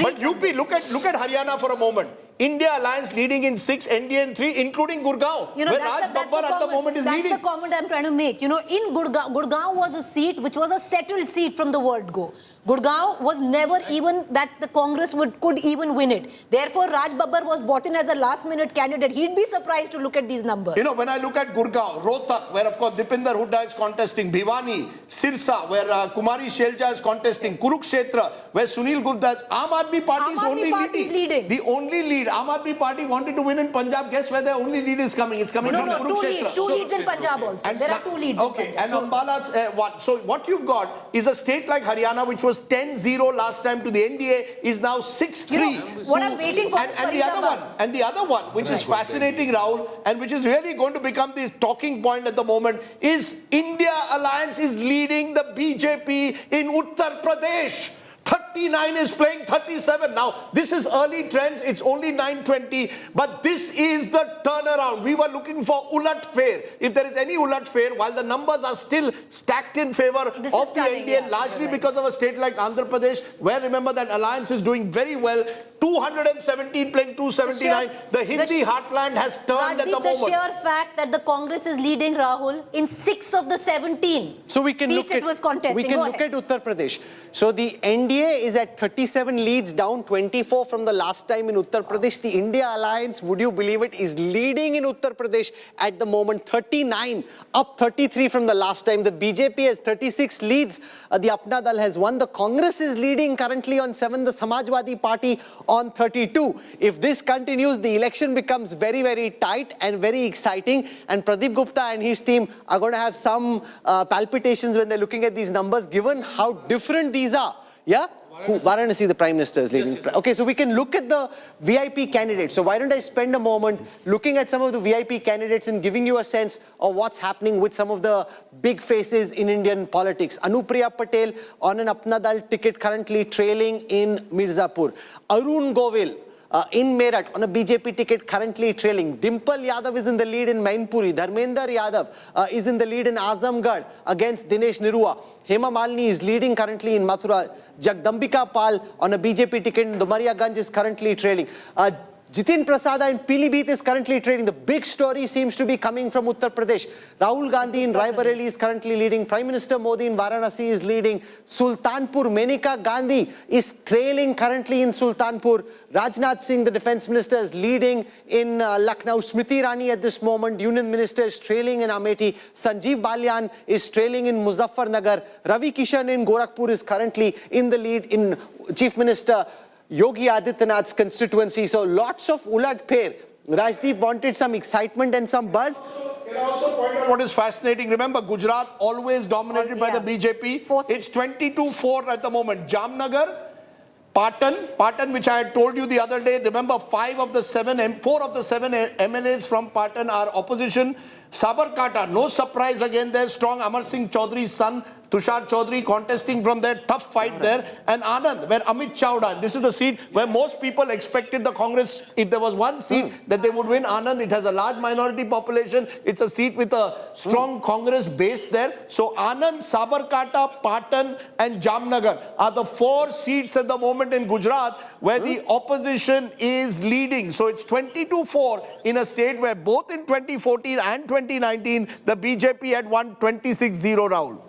But UP, look at Haryana for a moment. India Alliance leading in 6, NDA in 3, including Gurgaon, where Raj Babbar at the moment is leading. That's the comment I'm trying to make. In Gurgaon was a seat which was a settled seat from the word go. Gurgaon was never even that the Congress could even win it. Therefore, Raj Babbar was brought in as a last-minute candidate. He'd be surprised to look at these numbers. You know, when I look at Gurgaon, Rohtak, where of course Dipinder Hooda is contesting, Bhiwani, Sirsa, where Kumari Shelja is contesting, Kurukshetra, where Sunil Gupta, Aam Aadmi Party is only leading. The only lead. Aam Aadmi Party wanted to win in Punjab. Guess where their only lead is coming? It's coming from Kurukshetra. Two leads in Punjab also. There are 2 leads in Punjab. And Ambala's one. So what you've got is a state like Haryana, which was 10-0 last time to the NDA, is now 6-3. You know, what I'm waiting for is and the other one, which is fascinating, Rahul, and which is really going to become the talking point at the moment, is India Alliance is leading the BJP in Uttar Pradesh. 39 is playing 37. Now, this is early trends. It's only 9:20. But this is the turnaround. We were looking for Ulat Fair. If there is any Ulat Fair, while the numbers are still stacked in favor of the NDA, largely because of a state like Andhra Pradesh, where remember that alliance is doing very well. 217 playing 279. The Hindi heartland has turned at the moment. The sheer fact that the Congress is leading, Rahul, in 6 of the 17 so we can seats it was contesting. We can look at Uttar Pradesh. So the NDA is at 37 leads, down 24 from the last time in Uttar Pradesh. The India Alliance, would you believe it, is leading in Uttar Pradesh at the moment, 39, up 33 from the last time. The BJP has 36 leads. The Apna Dal has won. The Congress is leading currently on 7. The Samajwadi Party on 32. If this continues, the election becomes very, very tight and very exciting. And Pradeep Gupta and his team are going to have some palpitations when they're looking at these numbers, given how different these are. Yeah? Varanasi, the Prime Minister is leading. Okay, so we can look at the VIP candidates. So why don't I spend a moment looking at some of the VIP candidates and giving you a sense of what's happening with some of the big faces in Indian politics. Anupriya Patel on an Apna Dal ticket currently trailing in Mirzapur. Arun Govil in Meerut on a BJP ticket currently trailing. Dimple Yadav is in the lead in Mainpuri. Dharmender Yadav is in the lead in Azamgarh against Dinesh Nirua. Hema Malini is leading currently in Mathura. Jagdambika Pal on a BJP ticket in Dumariaganj is currently trailing. Jitin Prasada in Pilibhit is currently trailing. The big story seems to be coming from Uttar Pradesh. Rahul Gandhi in Raebareli is currently leading. Prime Minister Modi in Varanasi is leading. Sultanpur, Menaka Gandhi is trailing currently in Sultanpur. Rajnath Singh, the Defence Minister, is leading in Lucknow. Smriti Irani at this moment, Union Minister, is trailing in Amethi. Sanjeev Balyan is trailing in Muzaffarnagar. Ravi Kishan in Gorakhpur is currently in the lead in Chief Minister Yogi Adityanath's constituency. So lots of ulat pair. Rajdeep wanted some excitement and some buzz. Can I also point out what is fascinating? Remember, Gujarat always dominated by the BJP. It's 22-4 at the moment. Jamnagar, Patan, which I had told you the other day. Remember, 4 of the 7 MLAs from Patan are opposition. Sabarkata, no surprise again there. Strong Amar Singh Chaudhary's son, Tushar Chaudhary, contesting from there. Tough fight there. And Anand, where Amit Chawda, this is the seat where most people expected the Congress, if there was one seat that they would win, Anand. It has a large minority population. It's a seat with a strong Congress base there. So Anand, Sabarkata, Patan and Jamnagar are the 4 seats at the moment in Gujarat where the opposition is leading. So it's 22-4 in a state where both in 2014 and 2019, the BJP had won 26-0, Rahul.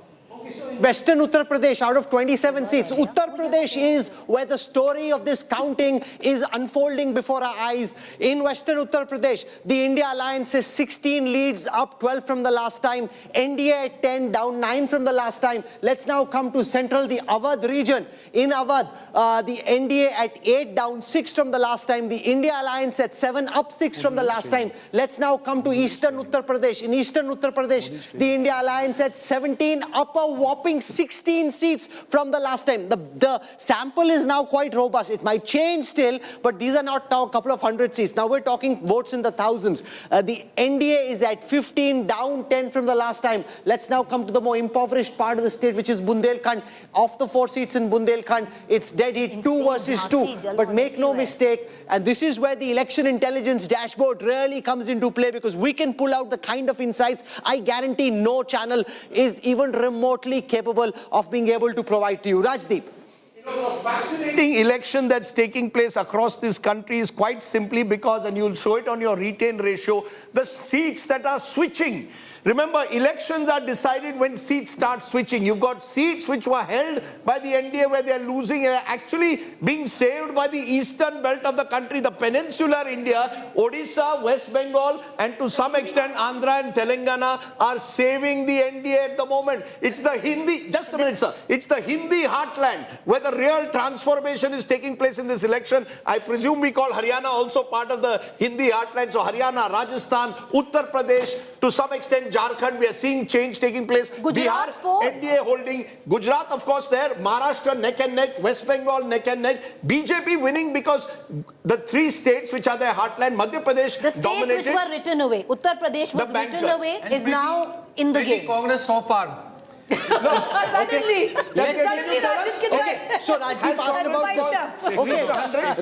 Western Uttar Pradesh, out of 27 seats, Uttar Pradesh is where the story of this counting is unfolding before our eyes. In Western Uttar Pradesh, the India Alliance has 16 leads, up 12 from the last time. NDA at 10, down 9 from the last time. Let's now come to central, the Awadh region. In Awadh, the NDA at 8, down 6 from the last time. The India Alliance at 7, up 6 from the last time. Let's now come to Eastern Uttar Pradesh. In Eastern Uttar Pradesh, the India Alliance at 17, up a whopping 16 seats from the last time. The sample is now quite robust. It might change still, but these are not now a couple of hundred seats. Now we're talking votes in the thousands. The NDA is at 15, down 10 from the last time. Let's now come to the more impoverished part of the state, which is Bundelkhand. Of the 4 seats in Bundelkhand, it's dead heat, 2 versus 2. But make no mistake, and this is where the election intelligence dashboard really comes into play, because we can pull out the kind of insights I guarantee no channel is even remotely capable of being able to provide to you. Rajdeep. You know, the fascinating election that's taking place across this country is quite simply because, and you'll show it on your retain ratio, the seats that are switching. Remember, elections are decided when seats start switching. You've got seats which were held by the NDA where they're losing, actually being saved by the eastern belt of the country, the peninsular India, Odisha, West Bengal, and to some extent Andhra and Telangana are saving the NDA at the moment. It's the Hindi, just a minute, sir. It's the Hindi heartland where the real transformation is taking place in this election. I presume we call Haryana also part of the Hindi heartland. So Haryana, Rajasthan, Uttar Pradesh, to some extent Jharkhand, we are seeing change taking place. Gujarat, Bihar, NDA holding. Gujarat, of course, there. Maharashtra, neck and neck. West Bengal, neck and neck. BJP winning because the three states which are their heartland, Madhya Pradesh The states dominated. which were written away, Uttar Pradesh was The written banker. away, is now in the game. Congress so far. Suddenly, Suddenly, Rashid Kidwai. Okay, so Rajdeep asked about this. Okay,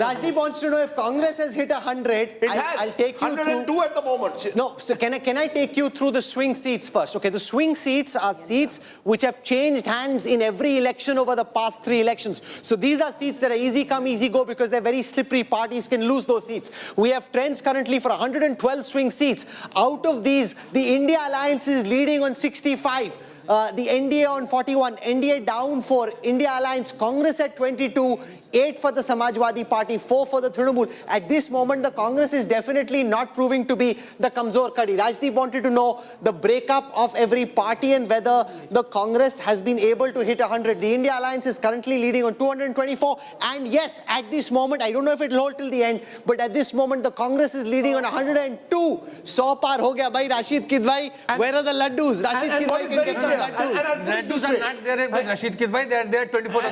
Rajdeep wants to know if Congress has hit 100. It has. I'll take you 102 through. at the moment. No, so can I take you through the swing seats first? Okay, the swing seats are seats which have changed hands in every election over the past 3 elections. So these are seats that are easy come, easy go because they're very slippery. Parties can lose those seats. We have trends currently for 112 swing seats. Out of these, the India Alliance is leading on 65. The NDA on 41, NDA down 4, India Alliance, Congress at 22, 8 for the Samajwadi Party, 4 for the Trinamool. At this moment, the Congress is definitely not proving to be the Kamzor Kadi. Rajdeep wanted to know the breakup of every party and whether the Congress has been able to hit 100. The India Alliance is currently leading on 224. And yes, at this moment, I don't know if it'll hold till the end, but at this moment, the Congress is leading on 102. 100 par ho gaya, bhai. Rashid Kidwai, where are the laddus? Rashid and what Kidwai is can very get some clear, laddus. Laddus are not there with Rashid Kidwai, they are there 24 of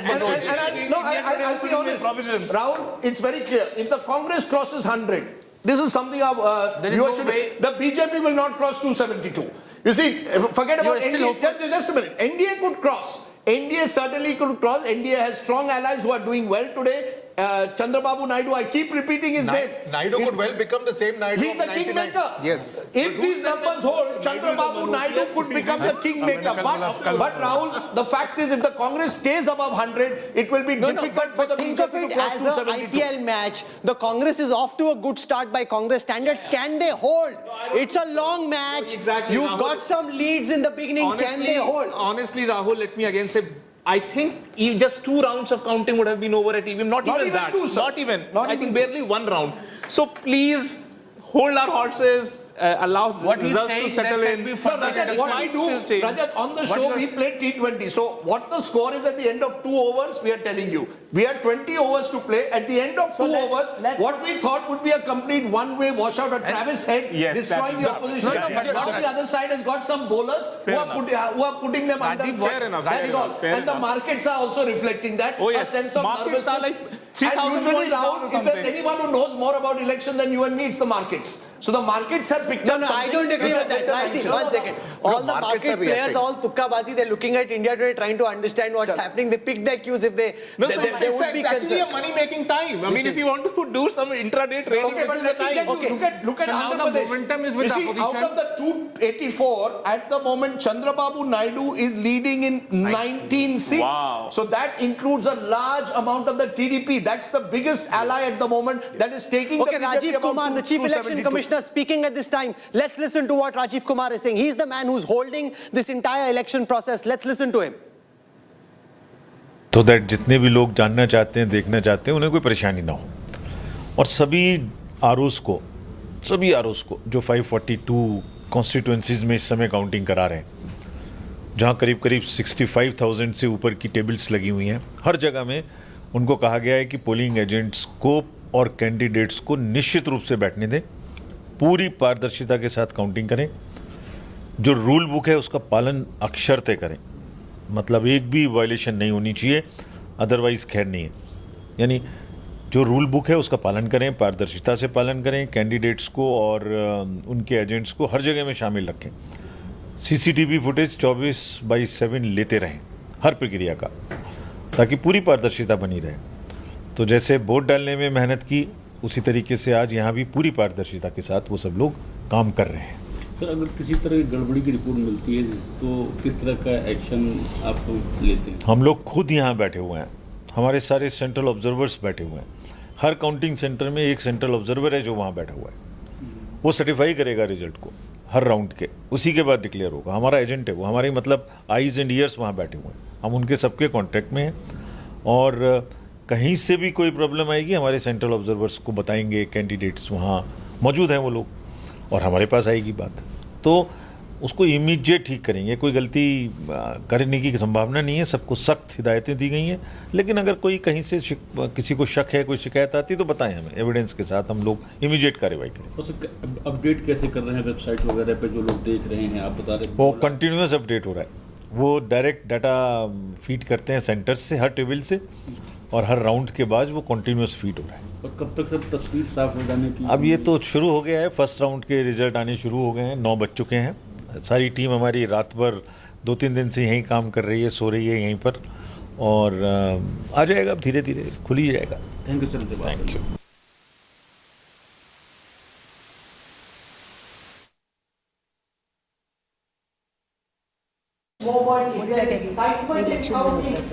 I'll be honest. Rahul, it's very clear. If the Congress crosses 100, this is something our There is viewers no should. way. The BJP will not cross 272. You see, forget about still NDA. hopeful? Just a minute. NDA could cross. NDA certainly could cross. NDA has strong allies who are doing well today. Chandrababu Naidu, I keep repeating his name. Naidu could well become the same Naidu He's of the 99. kingmaker. Yes. If these numbers hold, Chandrababu Naidu could become the kingmaker. But Rahul, the fact is, if the Congress stays above 100, it will be difficult for the think of BJP it to cross as an 272. IPL match. The Congress is off to a good start by Congress standards. Can they hold? It's a long match. Exactly, You've Rahul. got some leads in the beginning. Can they hold? Honestly, Rahul, let me again say, I think just 2 rounds of counting would have been over at even, not even that. 2, sir. Not even. Not I even think barely 1 round. So please hold our horses, allow What he's results to saying, settle that in. can be No, further Rajat, what we might do, still change. Rajat, on the What show you are we play T20. So what the score is at the end of 2 overs, we are telling you. We had 20 overs to play. At the end of 2 overs, what we thought would be a complete one-way washout at Travis Head, Yes, destroying the opposition. No, but- Now the other side has got some bowlers who are putting them under. Rajiv, fair enough, That fair is all. enough, fair And the enough. markets are also reflecting that. Oh, yes. A sense of Markets are nervousness. like 3,000 And usually, points down or Rahul, if there's something. anyone who knows more about election than you and me, it's the markets. So the markets have picked No, up no, I something don't agree which with are that. better Rajdeep, than one second. All the markets market are players, reacting. all tukkabazi, they're looking at India today trying to understand what's happening. They pick their cues if they, No, they, so they it's would be actually a concerned. money-making time. I mean, Which if is- you want to do some intraday trading, Okay, this but is the let me time. tell you, look at So now Andhra the Pradesh. momentum is with You the see, opposition. out of the 284, at the moment, Chandrababu Naidu is leading in 19 seats. Wow. So that includes a large amount of the TDP. That's the biggest ally at the moment that is taking Okay, the BJP Rajiv about Kumar, the Chief Election 272. Commissioner, speaking at this time. Let's listen to what Rajiv Kumar is saying. He's the man who's holding this entire election process. Let's listen to him. तो that जितने भी लोग जानना चाहते हैं, देखना चाहते हैं, उन्हें कोई परेशानी ना हो। और सभी आरओस को जो 542 कॉन्स्टिट्यूएंसीज में इस समय काउंटिंग करा रहे हैं, जहां करीब करीब 65,000 से ऊपर की टेबल्स लगी हुई हैं, हर जगह में उनको कहा गया है कि पोलिंग एजेंट्स को और कैंडिडेट्स को निश्चित रूप से बैठने दें, पूरी पारदर्शिता के साथ काउंटिंग करें, जो रूल बुक है उसका पालन अक्षरते करें, मतलब एक भी वायलेशन नहीं होनी चाहिए, अदरवाइज खैर नहीं है। यानी जो रूल बुक है उसका पालन करें, पारदर्शिता से पालन करें, कैंडिडेट्स को और उनके एजेंट्स को हर जगह में शामिल रखें, सीसीटीवी फुटेज 24/7 लेते रहें हर प्रक्रिया का, ताकि पूरी पारदर्शिता बनी रहे। तो जैसे वोट डालने में मेहनत की, उसी तरीके से आज यहाँ भी पूरी पारदर्शिता के साथ वो सब लोग काम कर रहे हैं। सर, अगर किसी तरह की गड़बड़ी की रिपोर्ट मिलती है तो किस तरह का एक्शन आप लेते हैं? हम लोग खुद यहाँ बैठे हुए हैं, हमारे सारे सेंट्रल ऑब्जर्वर्स बैठे हुए हैं, हर काउंटिंग सेंटर में एक सेंट्रल ऑब्जर्वर है जो वहाँ बैठा हुआ है, वो सर्टिफाई करेगा रिजल्ट को। हर राउंड के, उसी के बाद डिक्लेयर होगा। हमारा एजेंट है वो, हमारे मतलब आईज एंड ईयर्स वहाँ बैठे हुए हैं, हम उनके सबके कॉन्टैक्ट में हैं और कहीं से भी कोई प्रॉब्लम आएगी हमारे सेंट्रल ऑब्जर्वर्स को बताएंगे, कैंडिडेट्स वहाँ मौजूद हैं वो लोग, और हमारे पास आएगी बात तो उसको इमीडिएट ठीक करेंगे। कोई गलती करने की संभावना नहीं है, सबको सख्त हिदायतें दी गई हैं, लेकिन अगर कोई कहीं से किसी को शक है, कोई शिकायत आती है तो बताएं हमें, एविडेंस के साथ हम लोग इमीडिएट कार्रवाई करें। अपडेट कैसे कर रहे हैं वेबसाइट वगैरह पे जो लोग देख रहे हैं, आप बता रहे हैं? वो कंटिन्यूस अपडेट हो रहा है, वो डायरेक्ट डाटा फीड करते हैं सेंटर्स से, हर टेबल से, और हर राउंड के बाद वो कंटिन्यूस फीड हो रहा है। और कब तक सब तस्वीर साफ हो जाने की? अब ये तो शुरू हो गया है, फर्स्ट राउंड के रिजल्ट आने शुरू हो गए हैं, 9 बज चुके हैं। सारी टीम हमारी रात भर 2-3 दिन से यहीं काम कर रही है, सो रही है यहीं पर, और आ जाएगा, अब धीरे धीरे खुल ही जाएगा। Thank you sir. Thank you.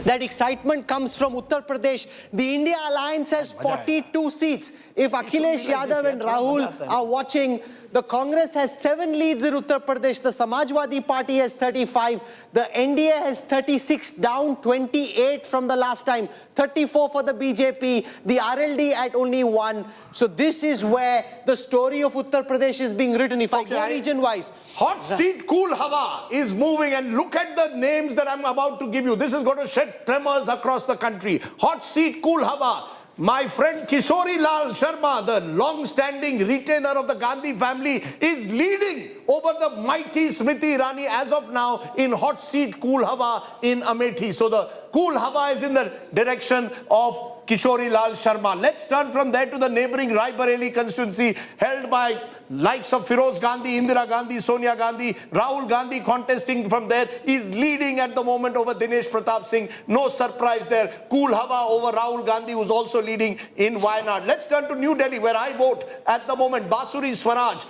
That excitement comes from Uttar Pradesh. The India Alliance has 42 seats. If Akhilesh Yadav and Rahul are watching, the Congress has 7 leads in Uttar Pradesh. The Samajwadi Party has 35. The NDA has 36, down 28 from the last time. 34 for the BJP. The RLD at only 1. So this is where the story of Uttar Pradesh is being written. If I go region-wise. Hot seat cool hawa is moving, and look at the names that I'm about to give you. This is going to shed tremors across the country. Hot seat cool hawa. My friend Kishori Lal Sharma, the long-standing retainer of the Gandhi family, is leading over the mighty Smriti Irani as of now in hot seat cool hawa in Amethi. So the cool hawa is in the direction of Kishori Lal Sharma. Let's turn from there to the neighboring Rai Bareli constituency held by likes of Firoz Gandhi, Indira Gandhi, Sonia Gandhi. Rahul Gandhi contesting from there is leading at the moment over Dinesh Pratap Singh. No surprise there. Cool hawa over Rahul Gandhi, who's also leading in Wayanad. Let's turn to New Delhi, where I vote at the moment. Basuri Swaraj,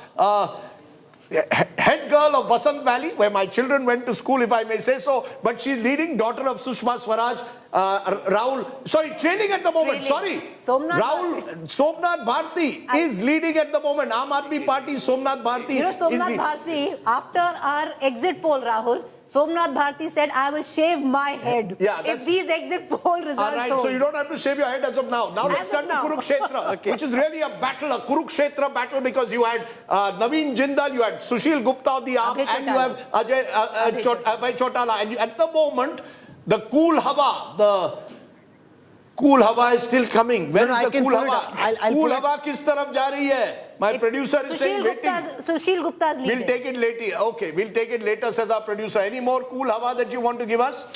head girl of Vasant Valley, where my children went to school, if I may say so, but she's leading, daughter of Sushma Swaraj. Trailing at the moment, Somnath Bharti is leading at the moment. Aam Aadmi Party, Somnath Bharti. You know, Somnath Bharti, after our exit poll, Rahul, Somnath Bharti said, I will shave my head. Yeah, if these exit poll results all right, so you don't have to shave your head as of now. Now let's turn to Kurukshetra, which is really a battle, a Kurukshetra battle, because you had Naveen Jindal, you had Sushil Gupta of the AAP, and you have Abhay Chautala. And at the moment, the cool hawa is still coming. Where is the cool hawa? Cool hawa kis taraf ja rahi hai? My producer is saying waiting. Sushil Gupta's leading. We'll take it later. Okay, we'll take it later, says our producer. Any more cool hawa that you want to give us?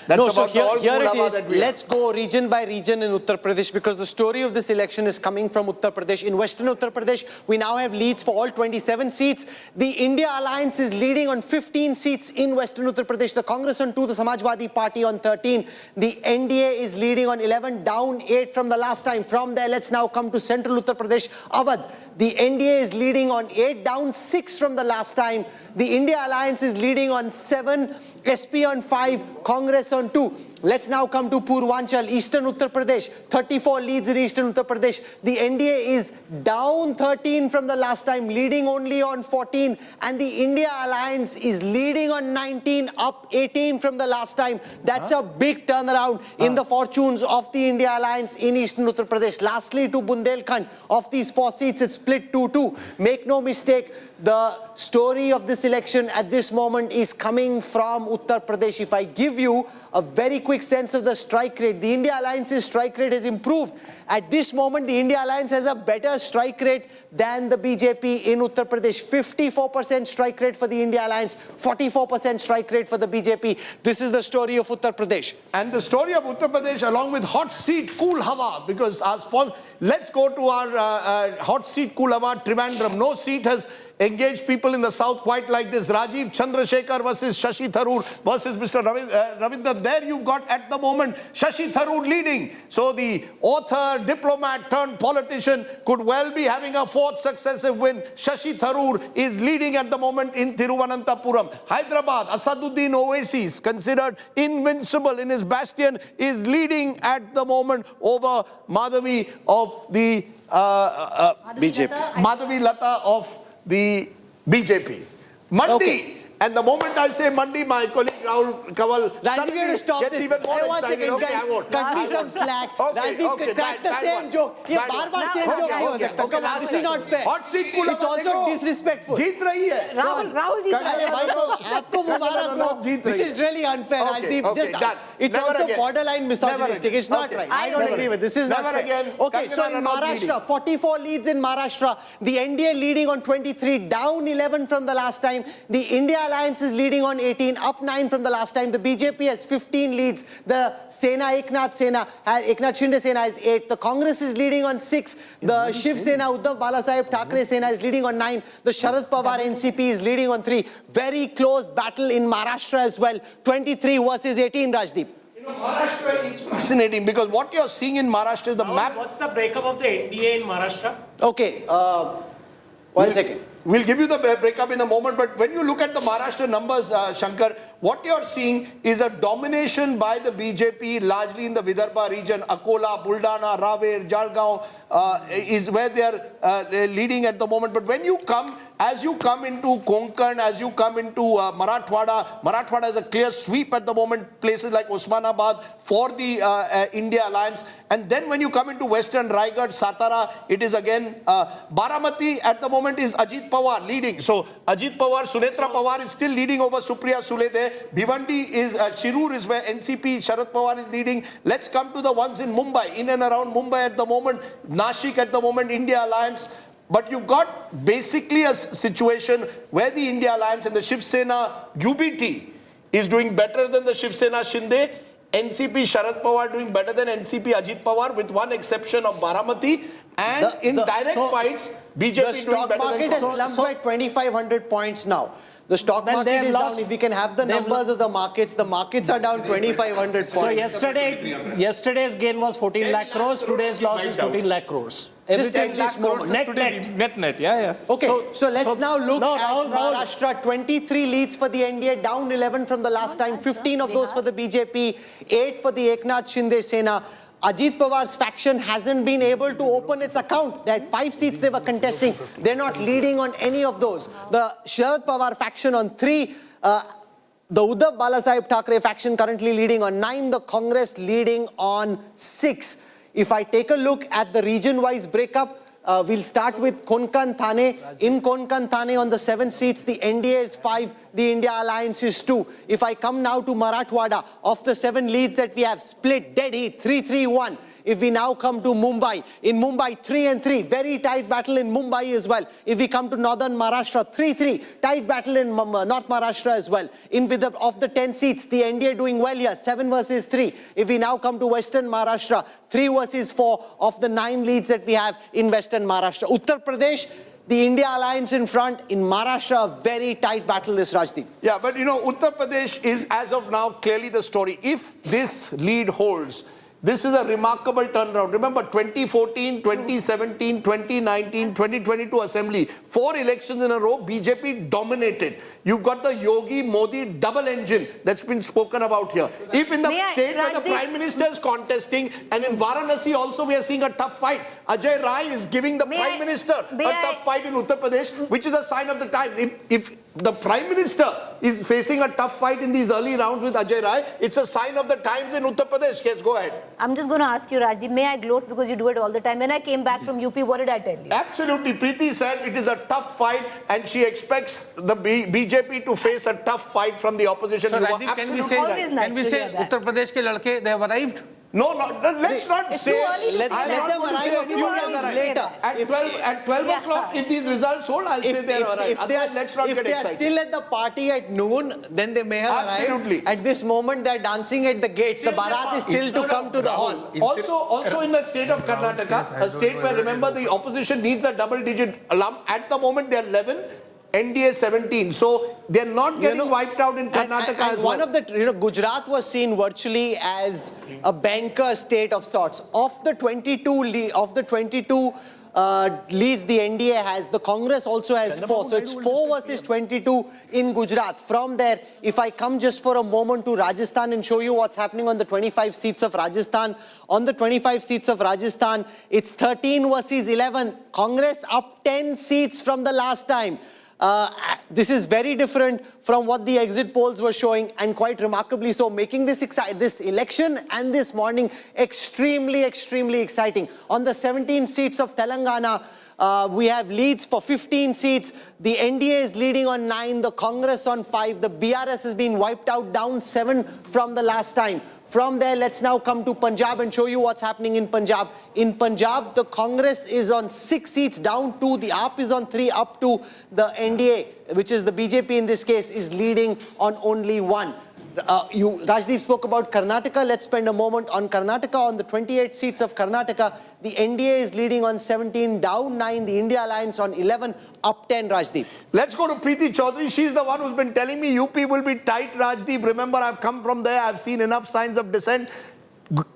That's no, so about here the it is. Let's go region by region in Uttar Pradesh, because the story of this election is coming from Uttar Pradesh. In Western Uttar Pradesh, we now have leads for all 27 seats. The India Alliance is leading on 15 seats in Western Uttar Pradesh. The Congress on 2, the Samajwadi Party on 13. The NDA is leading on 11, down 8 from the last time. From there, let's now come to Central Uttar Pradesh. Awadh, the NDA is leading on 8, down 6 from the last time. The India Alliance is leading on 7, SP on 5, Congress on 2. Let's now come to Purvanchal, Eastern Uttar Pradesh. 34 leads in Eastern Uttar Pradesh. The NDA is down 13 from the last time, leading only on 14. And the India Alliance is leading on 19, up 18 from the last time. That's a big turnaround in the fortunes of the India Alliance in Eastern Uttar Pradesh. Lastly, to Bundelkhand, of these 4 seats, it's split 2-2. Make no mistake, the story of this election at this moment is coming from Uttar Pradesh. If I give you a very quick sense of the strike rate, the India Alliance's strike rate has improved. At this moment, the India Alliance has a better strike rate than the BJP in Uttar Pradesh. 54% strike rate for the India Alliance, 44% strike rate for the BJP. This is the story of Uttar Pradesh. And the story of Uttar Pradesh, along with hot seat cool hawa, because let's go to our hot seat cool hawa, Trivandrum. No seat has engaged people in the south quite like this. Rajiv Chandrasekhar versus Shashi Tharoor versus Mr. Ravindra. There you've got at the moment Shashi Tharoor leading. So the author, diplomat turned politician could well be having a 4th successive win. Shashi Tharoor is leading at the moment in Thiruvananthapuram. Hyderabad, Asaduddin Owaisi, considered invincible in his bastion, is leading at the moment over Madhavi of the BJP. Madhavi Lata of the BJP. Mandi. Okay. And the moment I say Mandi, my colleague Rahul Kawal Rajdeep, you have to stop gets this. even more Hey, one excited. second, Okay, guys. I won't. Cut me I some won't. slack. Okay, Rajdeep, okay, catch the bad same one. joke. ये Bad बार one. बार same Okay, joke नहीं हो okay, सकता. okay, Come on, last this is time. not fair. Hot seat pull It's up, also देखो. disrespectful. जीत रही है. Rahul जीत रहा है. भाई तो आपको मुबारक हो. जीत This रही is है. really unfair, Okay, Rajdeep. okay, Just done. it's Never also again. borderline misogynistic. Never It's not again. right. Okay. I don't Never agree with this. This is Never not fair. again. Okay, so Kangana in not leading. Maharashtra, 44 leads in Maharashtra. The NDA leading on 23, down 11 from the last time. The India Alliance is leading on 18, up 9 from the last time. The BJP has 15 leads. The Sena, Eknath Shinde Sena is 8. The Congress is leading on 6. The Shiv Sena, Uddhav Balasaheb Thackeray Sena is leading on 9. The Sharad Pawar NCP is leading on 3. Very close battle in Maharashtra as well. 23 versus 18, Rajdeep. Maharashtra is fascinating because what you're seeing in Maharashtra is the map. What's the breakup of the NDA in Maharashtra? Okay, 1 second. We'll give you the breakup in a moment, but when you look at the Maharashtra numbers, Shankar, what you're seeing is a domination by the BJP largely in the Vidarbha region. Akola, Buldana, Raver, Jalgaon is where they are leading at the moment. But when you come, as you come into Konkan, as you come into Marathwada has a clear sweep at the moment, places like Osmanabad for the India Alliance. And then when you come into Western Raigad, Satara, it is again Baramati at the moment is Ajit Pawar leading. So Ajit Pawar, Sunetra Pawar is still leading over Supriya Sule there. Bhiwandi is, Shirur is where NCP, Sharad Pawar is leading. Let's come to the ones in Mumbai, in and around Mumbai at the moment. Nashik at the moment, India Alliance. But you've got basically a situation where the India Alliance and the Shiv Sena UBT is doing better than the Shiv Sena Shinde. NCP Sharad Pawar doing better than NCP Ajit Pawar with one exception of Baramati. And in direct fights, BJP doing better than Congress. The stock market has slumped by 2,500 points now. The stock market is down. If we can have the numbers of the markets are down 2,500 points. So yesterday's gain was 14 lakh crores, today's loss is 14 lakh crores. Just at this moment. Net, yeah. Okay, so let's now look at Maharashtra. 23 leads for the NDA, down 11 from the last time. 15 of those for the BJP, 8 for the Eknath Shinde Sena. Ajit Pawar's faction hasn't been able to open its account. They had 5 seats they were contesting. They're not leading on any of those. The Sharad Pawar faction on 3. The Uddhav Balasaheb Thackeray faction currently leading on 9. The Congress leading on 6. If I take a look at the region-wise breakup, we'll start with Konkan Thane. In Konkan Thane on the 7 seats, the NDA is 5, the India Alliance is 2. If I come now to Marathwada, of the 7 leads that we have split, dead heat, 3-3-1. If we now come to Mumbai, in Mumbai 3-3, very tight battle in Mumbai as well. If we come to northern Maharashtra, 3-3, tight battle in North Maharashtra as well. Of the 10 seats, the NDA doing well here, 7 versus 3. If we now come to western Maharashtra, 3 versus 4 of the 9 leads that we have in western Maharashtra. Uttar Pradesh, the India Alliance in front. In Maharashtra, a very tight battle this, Rajdeep. Yeah, but you know, Uttar Pradesh is as of now clearly the story. If this lead holds, this is a remarkable turnaround. Remember, 2014, 2017, 2019, 2022 Assembly, 4 elections in a row, BJP dominated. You've got the Yogi Modi double engine that's been spoken about here. If in the state where the Prime Minister is contesting, and in Varanasi also we are seeing a tough fight. Ajay Rai is giving the Prime Minister a tough fight in Uttar Pradesh, which is a sign of the times. If the Prime Minister is facing a tough fight in these early rounds with Ajay Rai, it's a sign of the times in Uttar Pradesh. Yes, go ahead. I'm just going to ask you, Rajdeep, may I gloat because you do it all the time? When I came back from UP, what did I tell you? Absolutely. Preeti said it is a tough fight and she expects the BJP to face a tough fight from the opposition. So, you Rajdeep, are absolutely right. Can we say Uttar Pradesh ke ladke, they have arrived? No, let's not say. Let them arrive a few months later. At 12 o'clock, if these results hold, I'll say they have arrived. Let's not get excited. If they are still at the party at noon, then they may have arrived. At this moment, they're dancing at the gates. The Bharat is still to come to the hall. Also in the state of Karnataka, a state where, remember, the opposition needs a double-digit lump. At the moment, they're 11. NDA 17. So they're not getting wiped out in Karnataka as well. One of the, Gujarat was seen virtually as a banker state of sorts. Of the 22 leads the NDA has, the Congress also has 4. So it's 4 versus 22 in Gujarat. From there, if I come just for a moment to Rajasthan and show you what's happening on the 25 seats of Rajasthan. On the 25 seats of Rajasthan, it's 13 versus 11. Congress up 10 seats from the last time. This is very different from what the exit polls were showing, and quite remarkably so, making this election and this morning extremely, extremely exciting. On the 17 seats of Telangana, we have leads for 15 seats. The NDA is leading on 9, the Congress on 5. The BRS has been wiped out, down 7 from the last time. From there, let's now come to Punjab and show you what's happening in Punjab. In Punjab, the Congress is on 6 seats, down 2. The AAP is on 3, up 2. The NDA, which is the BJP in this case, is leading on only 1. Rajdeep spoke about Karnataka. Let's spend a moment on Karnataka. On the 28 seats of Karnataka, the NDA is leading on 17, down 9. The India Alliance on 11, up 10, Rajdeep. Let's go to Preeti Chaudhary. She's the one who's been telling me UP will be tight, Rajdeep. Remember, I've come from there. I've seen enough signs of dissent.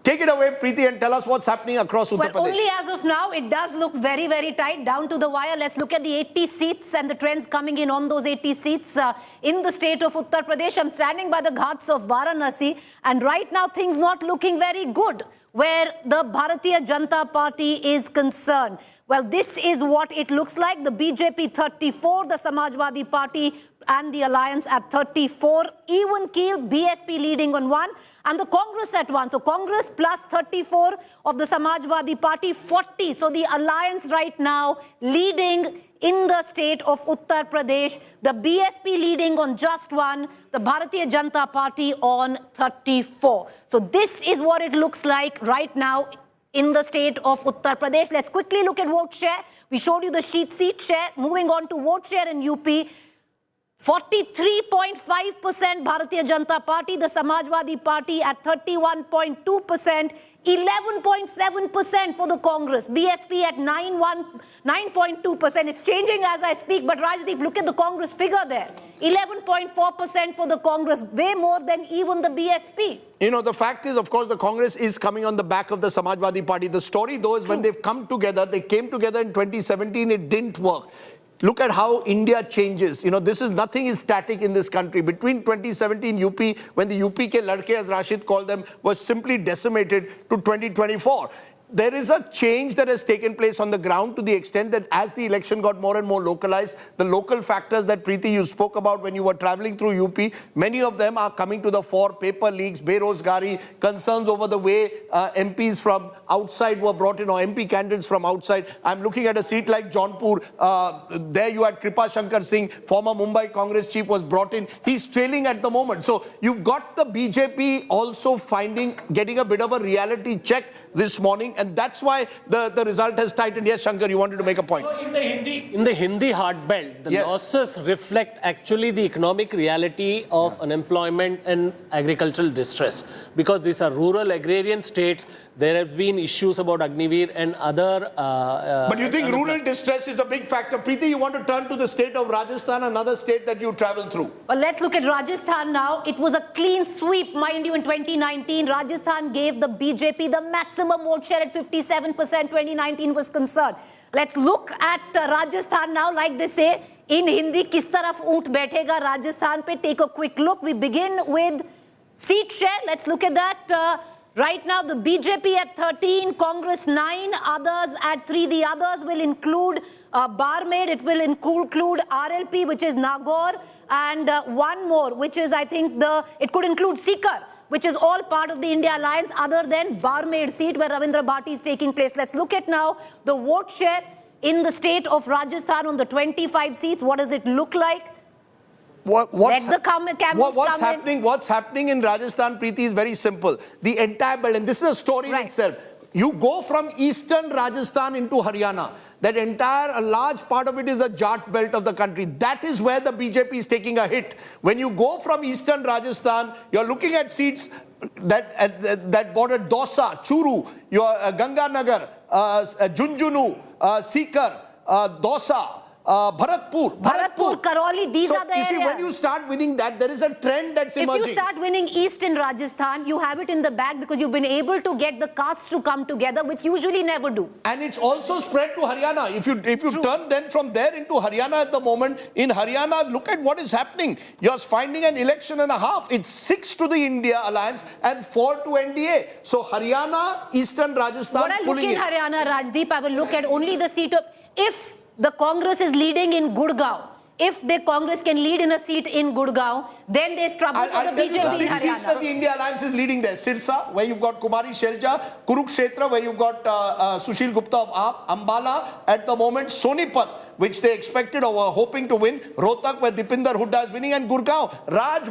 Take it away, Preeti, and tell us what's happening across Uttar Pradesh. Well, only as of now, it does look very, very tight, down to the wire. Let's look at the 80 seats and the trends coming in on those 80 seats in the state of Uttar Pradesh. I'm standing by the ghats of Varanasi, and right now things not looking very good where the Bharatiya Janata Party is concerned. Well, this is what it looks like. The BJP 34, the Samajwadi Party and the Alliance at 34. Even keel, BSP leading on 1 and the Congress at 1. So Congress plus 34 of the Samajwadi Party, 40. So the Alliance right now leading in the state of Uttar Pradesh. The BSP leading on just 1. The Bharatiya Janata Party on 34. So this is what it looks like right now in the state of Uttar Pradesh. Let's quickly look at vote share. We showed you the seat share. Moving on to vote share in UP. 43.5% Bharatiya Janata Party, the Samajwadi Party at 31.2%, 11.7% for the Congress, BSP at 9.2%. It's changing as I speak, but Rajdeep, look at the Congress figure there. 11.4% for the Congress, way more than even the BSP. You know, the fact is, of course, the Congress is coming on the back of the Samajwadi Party. The story, though, is when they've come together, they came together in 2017, it didn't work. Look at how India changes. You know, nothing is static in this country. Between 2017 UP, when the UP ke ladke, as Rashid called them, was simply decimated, to 2024. There is a change that has taken place on the ground to the extent that as the election got more and more localized, the local factors that Preeti you spoke about when you were traveling through UP, many of them are coming to the fore. Paper leaks, berozgari, concerns over the way MPs from outside were brought in, or MP candidates from outside. I'm looking at a seat like Jaunpur. There you had Kripa Shankar Singh, former Mumbai Congress chief, was brought in. He's trailing at the moment. So you've got the BJP also getting a bit of a reality check this morning. And that's why the result has tightened. Yes, Shankar, you wanted to make a point. So in the Hindi hard belt, the losses reflect actually the economic reality of unemployment and agricultural distress. Because these are rural agrarian states, there have been issues about Agniveer and other... but you think rural distress is a big factor. Preeti, you want to turn to the state of Rajasthan, another state that you travel through. Well, let's look at Rajasthan now. It was a clean sweep, mind you, in 2019. Rajasthan gave the BJP the maximum vote share at 57%. 2019 was concerned. Let's look at Rajasthan now. Like they say in Hindi, kis taraf oont baithega Rajasthan pe. Take a quick look. We begin with seat share. Let's look at that. Right now, the BJP at 13, Congress 9, others at 3. The others will include Barmed, it will include RLP, which is Nagaur, and one more, which is, I think, it could include Sikar, which is all part of the India Alliance, other than Barmed seat where Ravindra Bhati is taking place. Let's look at now the vote share in the state of Rajasthan on the 25 seats. What does it look like? What's happening in Rajasthan, Preeti, is very simple. The entire belt, and this is a story in itself. You go from eastern Rajasthan into Haryana. That a large part of it is a Jat belt of the country. That is where the BJP is taking a hit. When you go from eastern Rajasthan, you're looking at seats that border Dausa, Churu, Ganganagar, Junjunu, Sikar, Dausa, Bharatpur, Karoli, these are the areas. You see, when you start winning that, there is a trend that's emerging. If you start winning East in Rajasthan, you have it in the bag because you've been able to get the castes to come together, which usually never do. And it's also spread to Haryana. If you turn then from there into Haryana at the moment, in Haryana, look at what is happening. You're finding an election and a half. It's 6 to the India Alliance and 4 to NDA. So Haryana, Eastern Rajasthan, when I look in Haryana, Rajdeep, I will look at only the seat of... If the Congress is leading in Gurgaon, if the Congress can lead in a seat in Gurgaon, then there's trouble for the I'll tell you BJP in the 6 seats that Haryana. the India Alliance is leading there. Sirsa, where you've got Kumari Shelja, Kurukshetra, where you've got Sushil Gupta of AAP, Ambala at the moment, Sonipat, which they expected or were hoping to win, Rohtak, where Dipinder Hooda is winning, and Gurgaon, Raj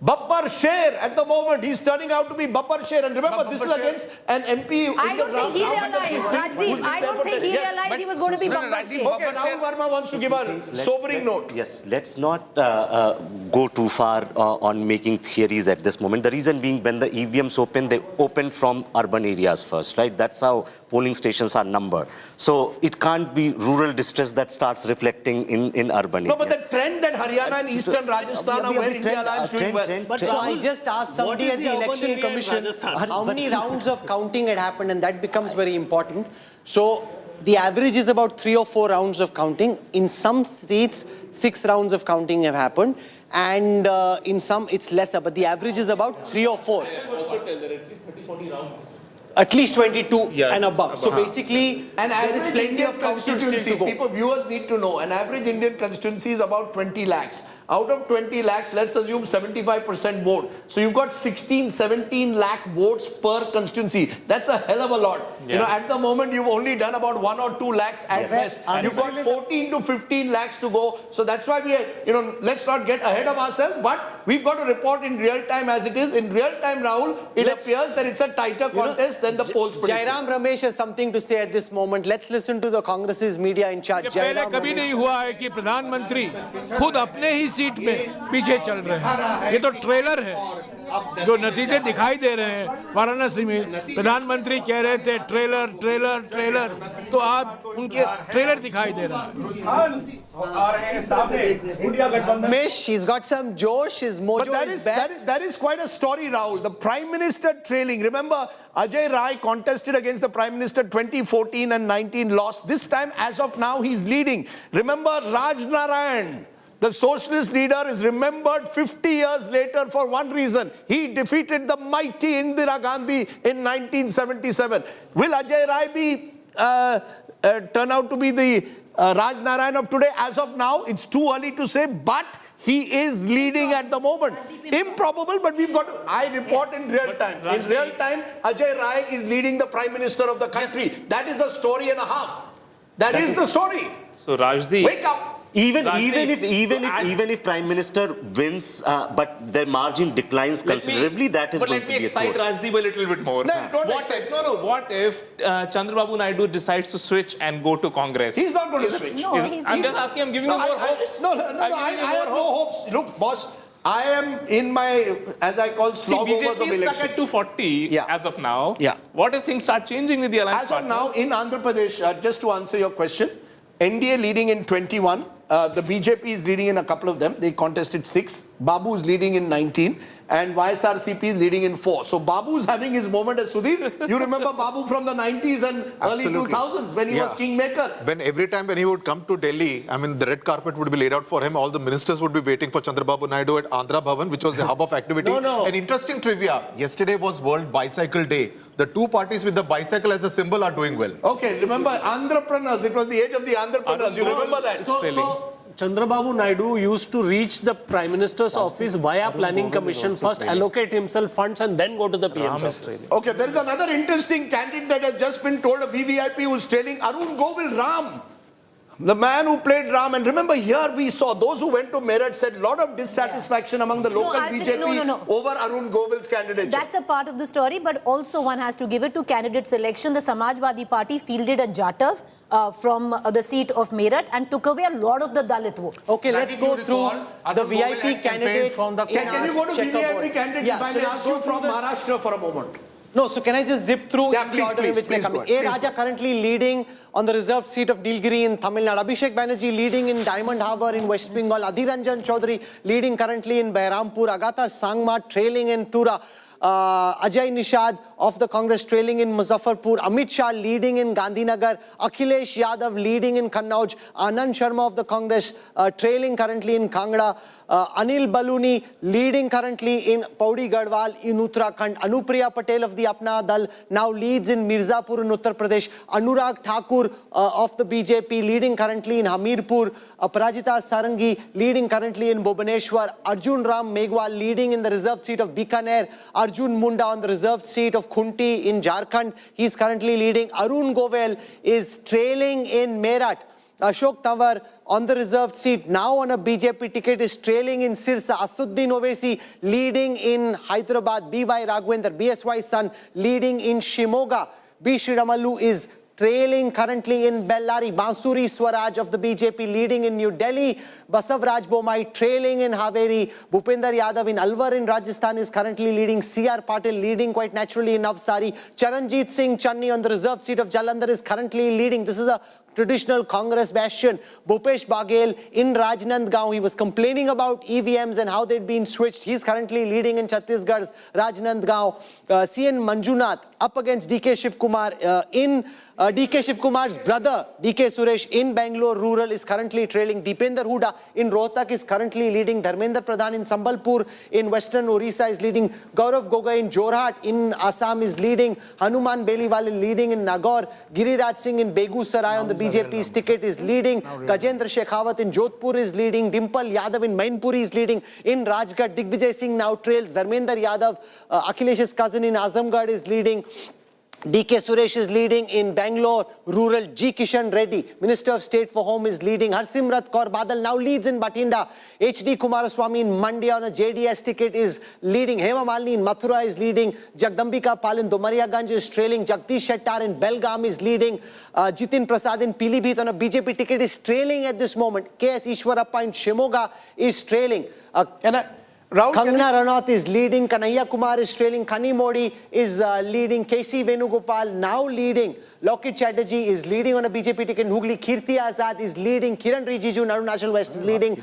Babbar Sher at the moment, he's turning out to be Babbar Sher. And remember, this is against an MP. I don't think he realized, Rajdeep, I don't think he realized he was going to be Babbar Singh. Okay, Rahul Verma wants to give a sobering note. Yes, let's not go too far on making theories at this moment. The reason being, when the EVMs open, they open from urban areas first, right? That's how polling stations are numbered. So it can't be rural distress that starts reflecting in urban No, areas. but the trend that Haryana and Eastern Rajasthan are where India Alliance doing well. But so I just asked somebody at the election commission how many rounds of counting had happened, and that becomes very important. So the average is about 3 or 4 rounds of counting. In some states, 6 rounds of counting have happened, and in some it's lesser, but the average is about 3 or 4. At least 22 and above. So basically, there is plenty of counting still to go. People, viewers need to know, an average Indian constituency is about 20 lakhs. Out of 20 lakhs, let's assume 75% vote. So you've got 16, 17 lakh votes per constituency. That's a hell of a lot. You know, at the moment, you've only done about 1 or 2 lakhs at best. You've got 14 to 15 lakhs to go. So that's why we are, let's not get ahead of ourselves, but we've got to report in real time as it is. In real time, Rahul, it appears that it's a tighter contest than the polls predict. Jairam Ramesh has something to say at this moment. Let's listen to the Congress's media in charge. पहले कभी नहीं हुआ है कि प्रधानमंत्री खुद अपने ही seat में पीछे चल रहे हैं। ये तो ट्रेलर है, जो नतीजे दिखाई दे रहे हैं। वाराणसी में प्रधानमंत्री कह रहे थे ट्रेलर ट्रेलर ट्रेलर, तो आज उनके ट्रेलर दिखाई दे रहा है। Ramesh, she's got some josh, his mojo is back. That is quite a story, Rahul. The Prime Minister trailing. Remember, Ajay Rai contested against the Prime Minister 2014 and 19, lost. This time, as of now, he's leading. Remember, Raj Narayan, the socialist leader, is remembered 50 years later for one reason. He defeated the mighty Indira Gandhi in 1977. Will Ajay Rai turn out to be the Raj Narayan of today? As of now, it's too early to say, but he is leading at the moment. Improbable, but we've got to, I report in real time. In real time, Ajay Rai is leading the Prime Minister of the country. That is a story and a half. That is the story. So Rajdeep, Wake up. Even if Prime Minister wins, but their margin declines considerably, that is going to be a excite score. Rajdeep a little bit more. No, don't excite. What if Chandrababu Naidu decides to switch and go to Congress? He's not going to switch. No, he's I'm just asking, I'm giving you more hopes. I have no hopes. Look, boss, I am in my, as I call, slog overs of BJP is elections. stuck at 240 as of now. Yeah. What if things start changing with the alliance As of now, partners? in Andhra Pradesh, just to answer your question, NDA leading in 21, the BJP is leading in a couple of them. They contested 6. Babu is leading in 19. And YSRCP is leading in 4. So Babu is having his moment as Sudhir. You remember Babu from the 90s and early 2000s when he was kingmaker. Every time when he would come to Delhi, I mean, the red carpet would be laid out for him. All the ministers would be waiting for Chandrababu Naidu at Andhra Bhavan, which was the hub of activity. An interesting trivia. Yesterday was World Bicycle Day. The two parties with the bicycle as a symbol are doing well. Okay, remember entrepreneurs. It was the age of the entrepreneurs. You remember that? So Chandrababu Naidu used to reach the Prime Minister's office via Planning Commission, first allocate himself funds and then go to the PM's office. Okay, there is another interesting candidate that has just been told, a VVIP who's trailing, Arun Govil Ram. The man who played Ram. And remember, here we saw those who went to Meerut said a lot of dissatisfaction among the local BJP over Arun Govil's candidature. That's a part of the story, but also one has to give it to candidate selection. The Samajwadi Party fielded a Jatav from the seat of Meerut and took away a lot of the Dalit votes. Okay, let's go through the VIP candidates. Can you go to VIP candidates if I may ask you from Maharashtra for a moment? No, so can I just zip through in the order in which they're coming? A. Raja currently leading on the reserved seat of Nilgiri in Tamil Nadu. Abhishek Banerjee leading in Diamond Harbour in West Bengal. Adhiranjan Chaudhary leading currently in Behrampur. Agatha Sangma trailing in Tura. Ajay Nishad of the Congress trailing in Muzaffarpur. Amit Shah leading in Gandhinagar. Akhilesh Yadav leading in Kannauj. Anand Sharma of the Congress trailing currently in Kangra. Anil Baluni leading currently in Pauri Garhwal in Uttarakhand. Anupriya Patel of the Apna Dal now leads in Mirzapur in Uttar Pradesh. Anurag Thakur of the BJP leading currently in Hamirpur. Aparajita Sarangi leading currently in Bhubaneswar. Arjun Ram Meghwal leading in the reserved seat of Bikaner. Arjun Munda on the reserved seat of Khunti in Jharkhand. He's currently leading. Arun Govel is trailing in Meerut. Ashok Tawar on the reserved seat, now on a BJP ticket, is trailing in Sirsa. Asuddin Owaisi leading in Hyderabad. B.Y. Raghwendra, BSY's son, leading in Shimoga. B. Sriramalu is trailing currently in Bellary. Bansuri Swaraj of the BJP leading in New Delhi. Basavraj Bomai trailing in Haveri. Bhupinder Yadav in Alwar in Rajasthan is currently leading. C.R. Patil leading quite naturally in Navsari. Charanjit Singh Channi on the reserved seat of Jalandhar is currently leading. This is a traditional Congress bastion. Bhupesh Baghel in Rajnandgaon. He was complaining about EVMs and how they'd been switched. He's currently leading in Chhattisgarh's Rajnandgaon. C.N. Manjunath up against D.K. Shivkumar D.K. Shivkumar's brother, D.K. Suresh in Bangalore rural is currently trailing. Deepender Huda in Rohtak is currently leading. Dharmender Pradhan in Sambalpur in western Orissa is leading. Gaurav Gogoi in Jorhat in Assam is leading. Hanuman Beliwal is leading in Nagaur. Giriraj Singh in Begusarai on the BJP's ticket is leading. Gajendra Shekhawat in Jodhpur is leading. Dimple Yadav in Mainpuri is leading. In Rajgarh, Digvijay Singh now trails. Dharmender Yadav, Akhilesh's cousin in Azamgarh, is leading. D.K. Suresh is leading in Bangalore rural. G. Kishan Reddy, Minister of State for Home, is leading. Harsimrat Kaur Badal now leads in Bathinda. H.D. Kumaraswamy in Mandya on a JDS ticket is leading. Hema Malini in Mathura is leading. Jagdambika Pal in Domariaganj is trailing. Jagdish Shettar in Belgaum is leading. Jitin Prasad in Pilibhit on a BJP ticket is trailing at this moment. K.S. Ishwarappa in Shimoga is trailing. Kangana Ranaut is leading. Kanhaiya Kumar is trailing. Khani Modi is leading. K.C. Venugopal now leading. Lokit Chatterjee is leading on a BJP ticket. Hooghly Kirti Azad is leading. Kiran Rijiju in Arunachal West is leading.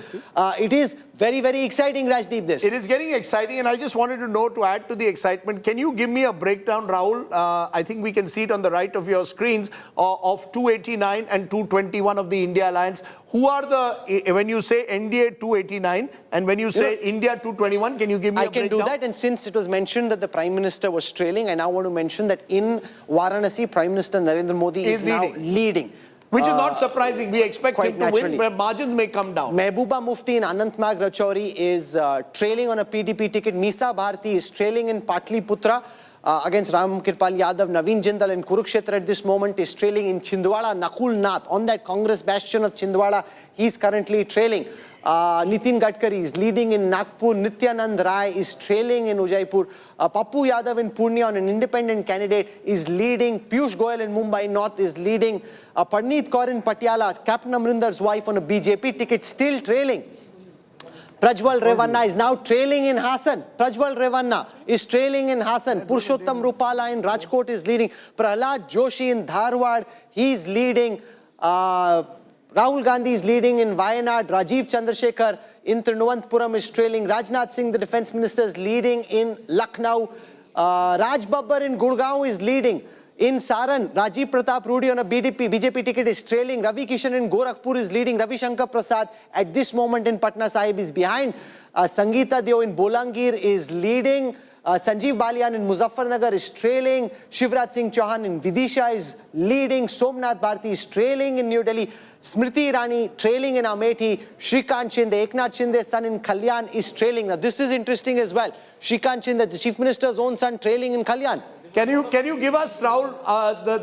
It is very, very exciting, Rajdeep, this. It is getting exciting, and I just wanted to know, to add to the excitement, can you give me a breakdown, Rahul? I think we can see it on the right of your screens, of 289 and 221 of the India Alliance. Who are the, when you say NDA 289 and when you say India 221, can you give me a breakdown? I can do that, and since it was mentioned that the Prime Minister was trailing, I now want to mention that in Varanasi, Prime Minister Narendra Modi is now leading. Which is not surprising. We expect him to win, but margins may come down. Mehbooba Mufti in Anantnag Rajouri is trailing on a PDP ticket. Misa Bharti is trailing in Patliputra against Ram Kirpal Yadav. Naveen Jindal in Kurukshetra at this moment is trailing in Chhindwara. Nakul Nath on that Congress bastion of Chhindwara, he's currently trailing. Nitin Gadkari is leading in Nagpur. Nityanand Rai is trailing in Udaipur. Pappu Yadav in Purnia on an independent candidate is leading. Piyush Goyal in Mumbai North is leading. Parneet Kaur in Patiala, Captain Amrinder's wife on a BJP ticket, still trailing. Prajwal Revanna is now trailing in Hassan. Prajwal Revanna is trailing in Hassan. Purushottam Rupala in Rajkot is leading. Prahlad Joshi in Dharwad, he is leading. Rahul Gandhi is leading in Wayanad. Rajiv Chandrasekhar in Trinavantapuram is trailing. Rajnath Singh, the defense minister, is leading in Lucknow. Raj Babbar in Gurgaon is leading. In Saran, Rajiv Pratap Rudy on a BJP ticket is trailing. Ravi Kishan in Gorakhpur is leading. Ravi Shankar Prasad at this moment in Patna Sahib is behind. Sangeeta Deo in Bolangir is leading. Sanjeev Balian in Muzaffarnagar is trailing. Shivraj Singh Chauhan in Vidisha is leading. Somnath Bharti is trailing in New Delhi. Smriti Irani trailing in Amethi. Shrikant Shinde, Eknath Shinde's son in Kalyan is trailing. Now this is interesting as well. Shrikant Shinde, the Chief Minister's own son, trailing in Kalyan. Can you give us, Rahul,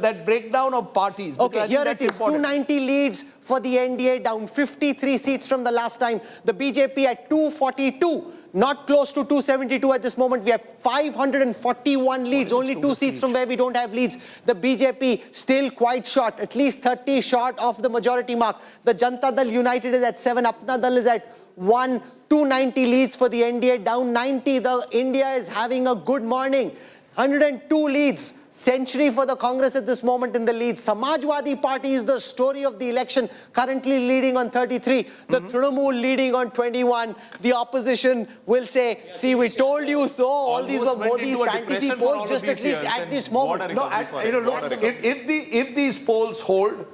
that breakdown of parties? Okay, here it is. 290 leads for the NDA, down 53 seats from the last time. The BJP at 242, not close to 272 at this moment. We have 541 leads, only 2 seats from where we don't have leads. The BJP still quite short, at least 30 short of the majority mark. The Janata Dal United is at 7, Apna Dal is at 1, 290 leads for the NDA, down 90. The India is having a good morning. 102 leads, century for the Congress at this moment in the lead. Samajwadi Party is the story of the election, currently leading on 33. The Trinamool leading on 21. The opposition will say, see, we told you so. All these were Modi's fantasy polls just at least at this moment. No, look, if these polls hold,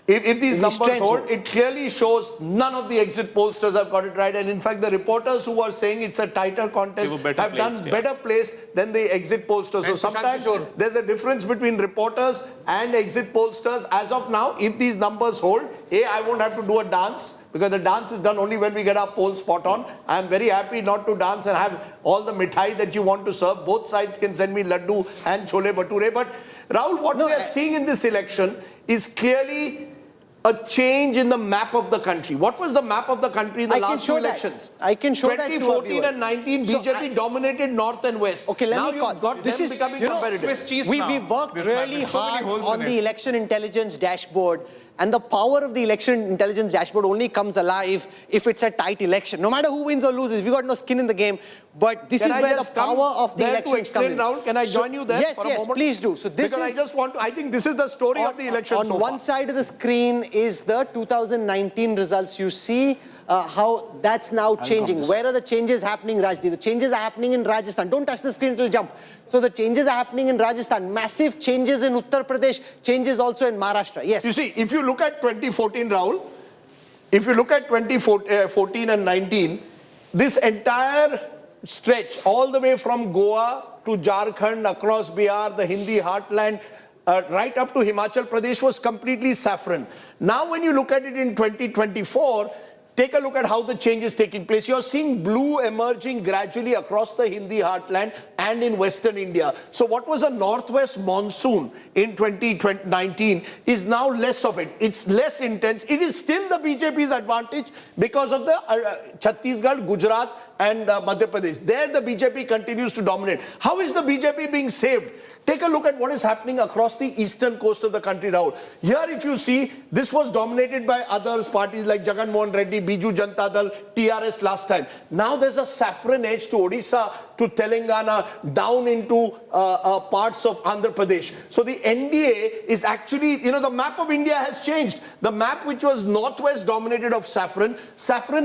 if these If numbers trends hold, it clearly shows none of the exit pollsters have got it right. And in fact, the reporters who are saying it's a tighter contest They were better have done placed, yeah. better place than the exit pollsters. So And Prashant sometimes Kishore. there's a difference between reporters and exit pollsters. As of now, if these numbers hold, I won't have to do a dance, because the dance is done only when we get our poll spot on. I'm very happy not to dance and have all the mithai that you want to serve. Both sides can send me laddu and chole bhature. But Rahul, what we are seeing in this election is clearly a change in the map of the country. What was the map of the country in the last two elections? I can show that to our 2014 viewers. and 19, BJP dominated north and west. Okay, let now me you've got this them is becoming you know, competitive. Swiss cheese we now. worked This map, really there's so many hard holes on in the it. election intelligence dashboard, and the power of the election intelligence dashboard only comes alive if it's a tight election. No matter who wins or loses, we got no skin in the game. But this Can is I where the just come power of the there elections to explain, come in. Rahul? Can I join you there Yes, for a yes, moment? please do. So this because is I just want to, I think this is the story of the election on so one far. side of the screen is the 2019 results. You see how that's now changing. Where are the changes happening, Rajdeep? The changes are happening in Rajasthan. Don't touch the screen, it will jump. So the changes are happening in Rajasthan. Massive changes in Uttar Pradesh. Changes also in Maharashtra. Yes. You see, if you look at 2014, Rahul, if you look at 2014 and 19, this entire stretch, all the way from Goa to Jharkhand, across Bihar, the Hindi heartland, right up to Himachal Pradesh was completely saffron. Now when you look at it in 2024, take a look at how the change is taking place. You're seeing blue emerging gradually across the Hindi heartland and in Western India. So what was a northwest monsoon in 2019 is now less of it. It's less intense. It is still the BJP's advantage because of the Chhattisgarh, Gujarat and Madhya Pradesh. There the BJP continues to dominate. How is the BJP being saved? Take a look at what is happening across the eastern coast of the country now. Here, if you see, this was dominated by others, parties like Jagan Mohan Reddy, Biju Janata Dal, TRS last time. Now there's a saffron edge to Odisha, to Telangana, down into parts of Andhra Pradesh. So the NDA is actually, you know, the map of India has changed. The map which was northwest dominated of saffron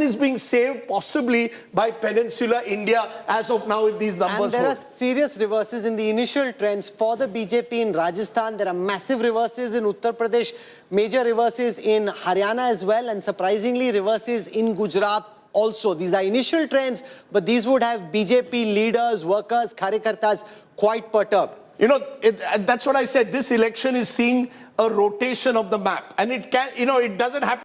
is being saved possibly by peninsular India as of now if these numbers And there hold. are serious reverses in the initial trends for the BJP in Rajasthan. There are massive reverses in Uttar Pradesh, major reverses in Haryana as well, and surprisingly reverses in Gujarat also. These are initial trends, but these would have BJP leaders, workers, karyakartas quite perturbed. You know, that's what I said. This election is seeing a rotation of the map. And it can, you know, it doesn't happen.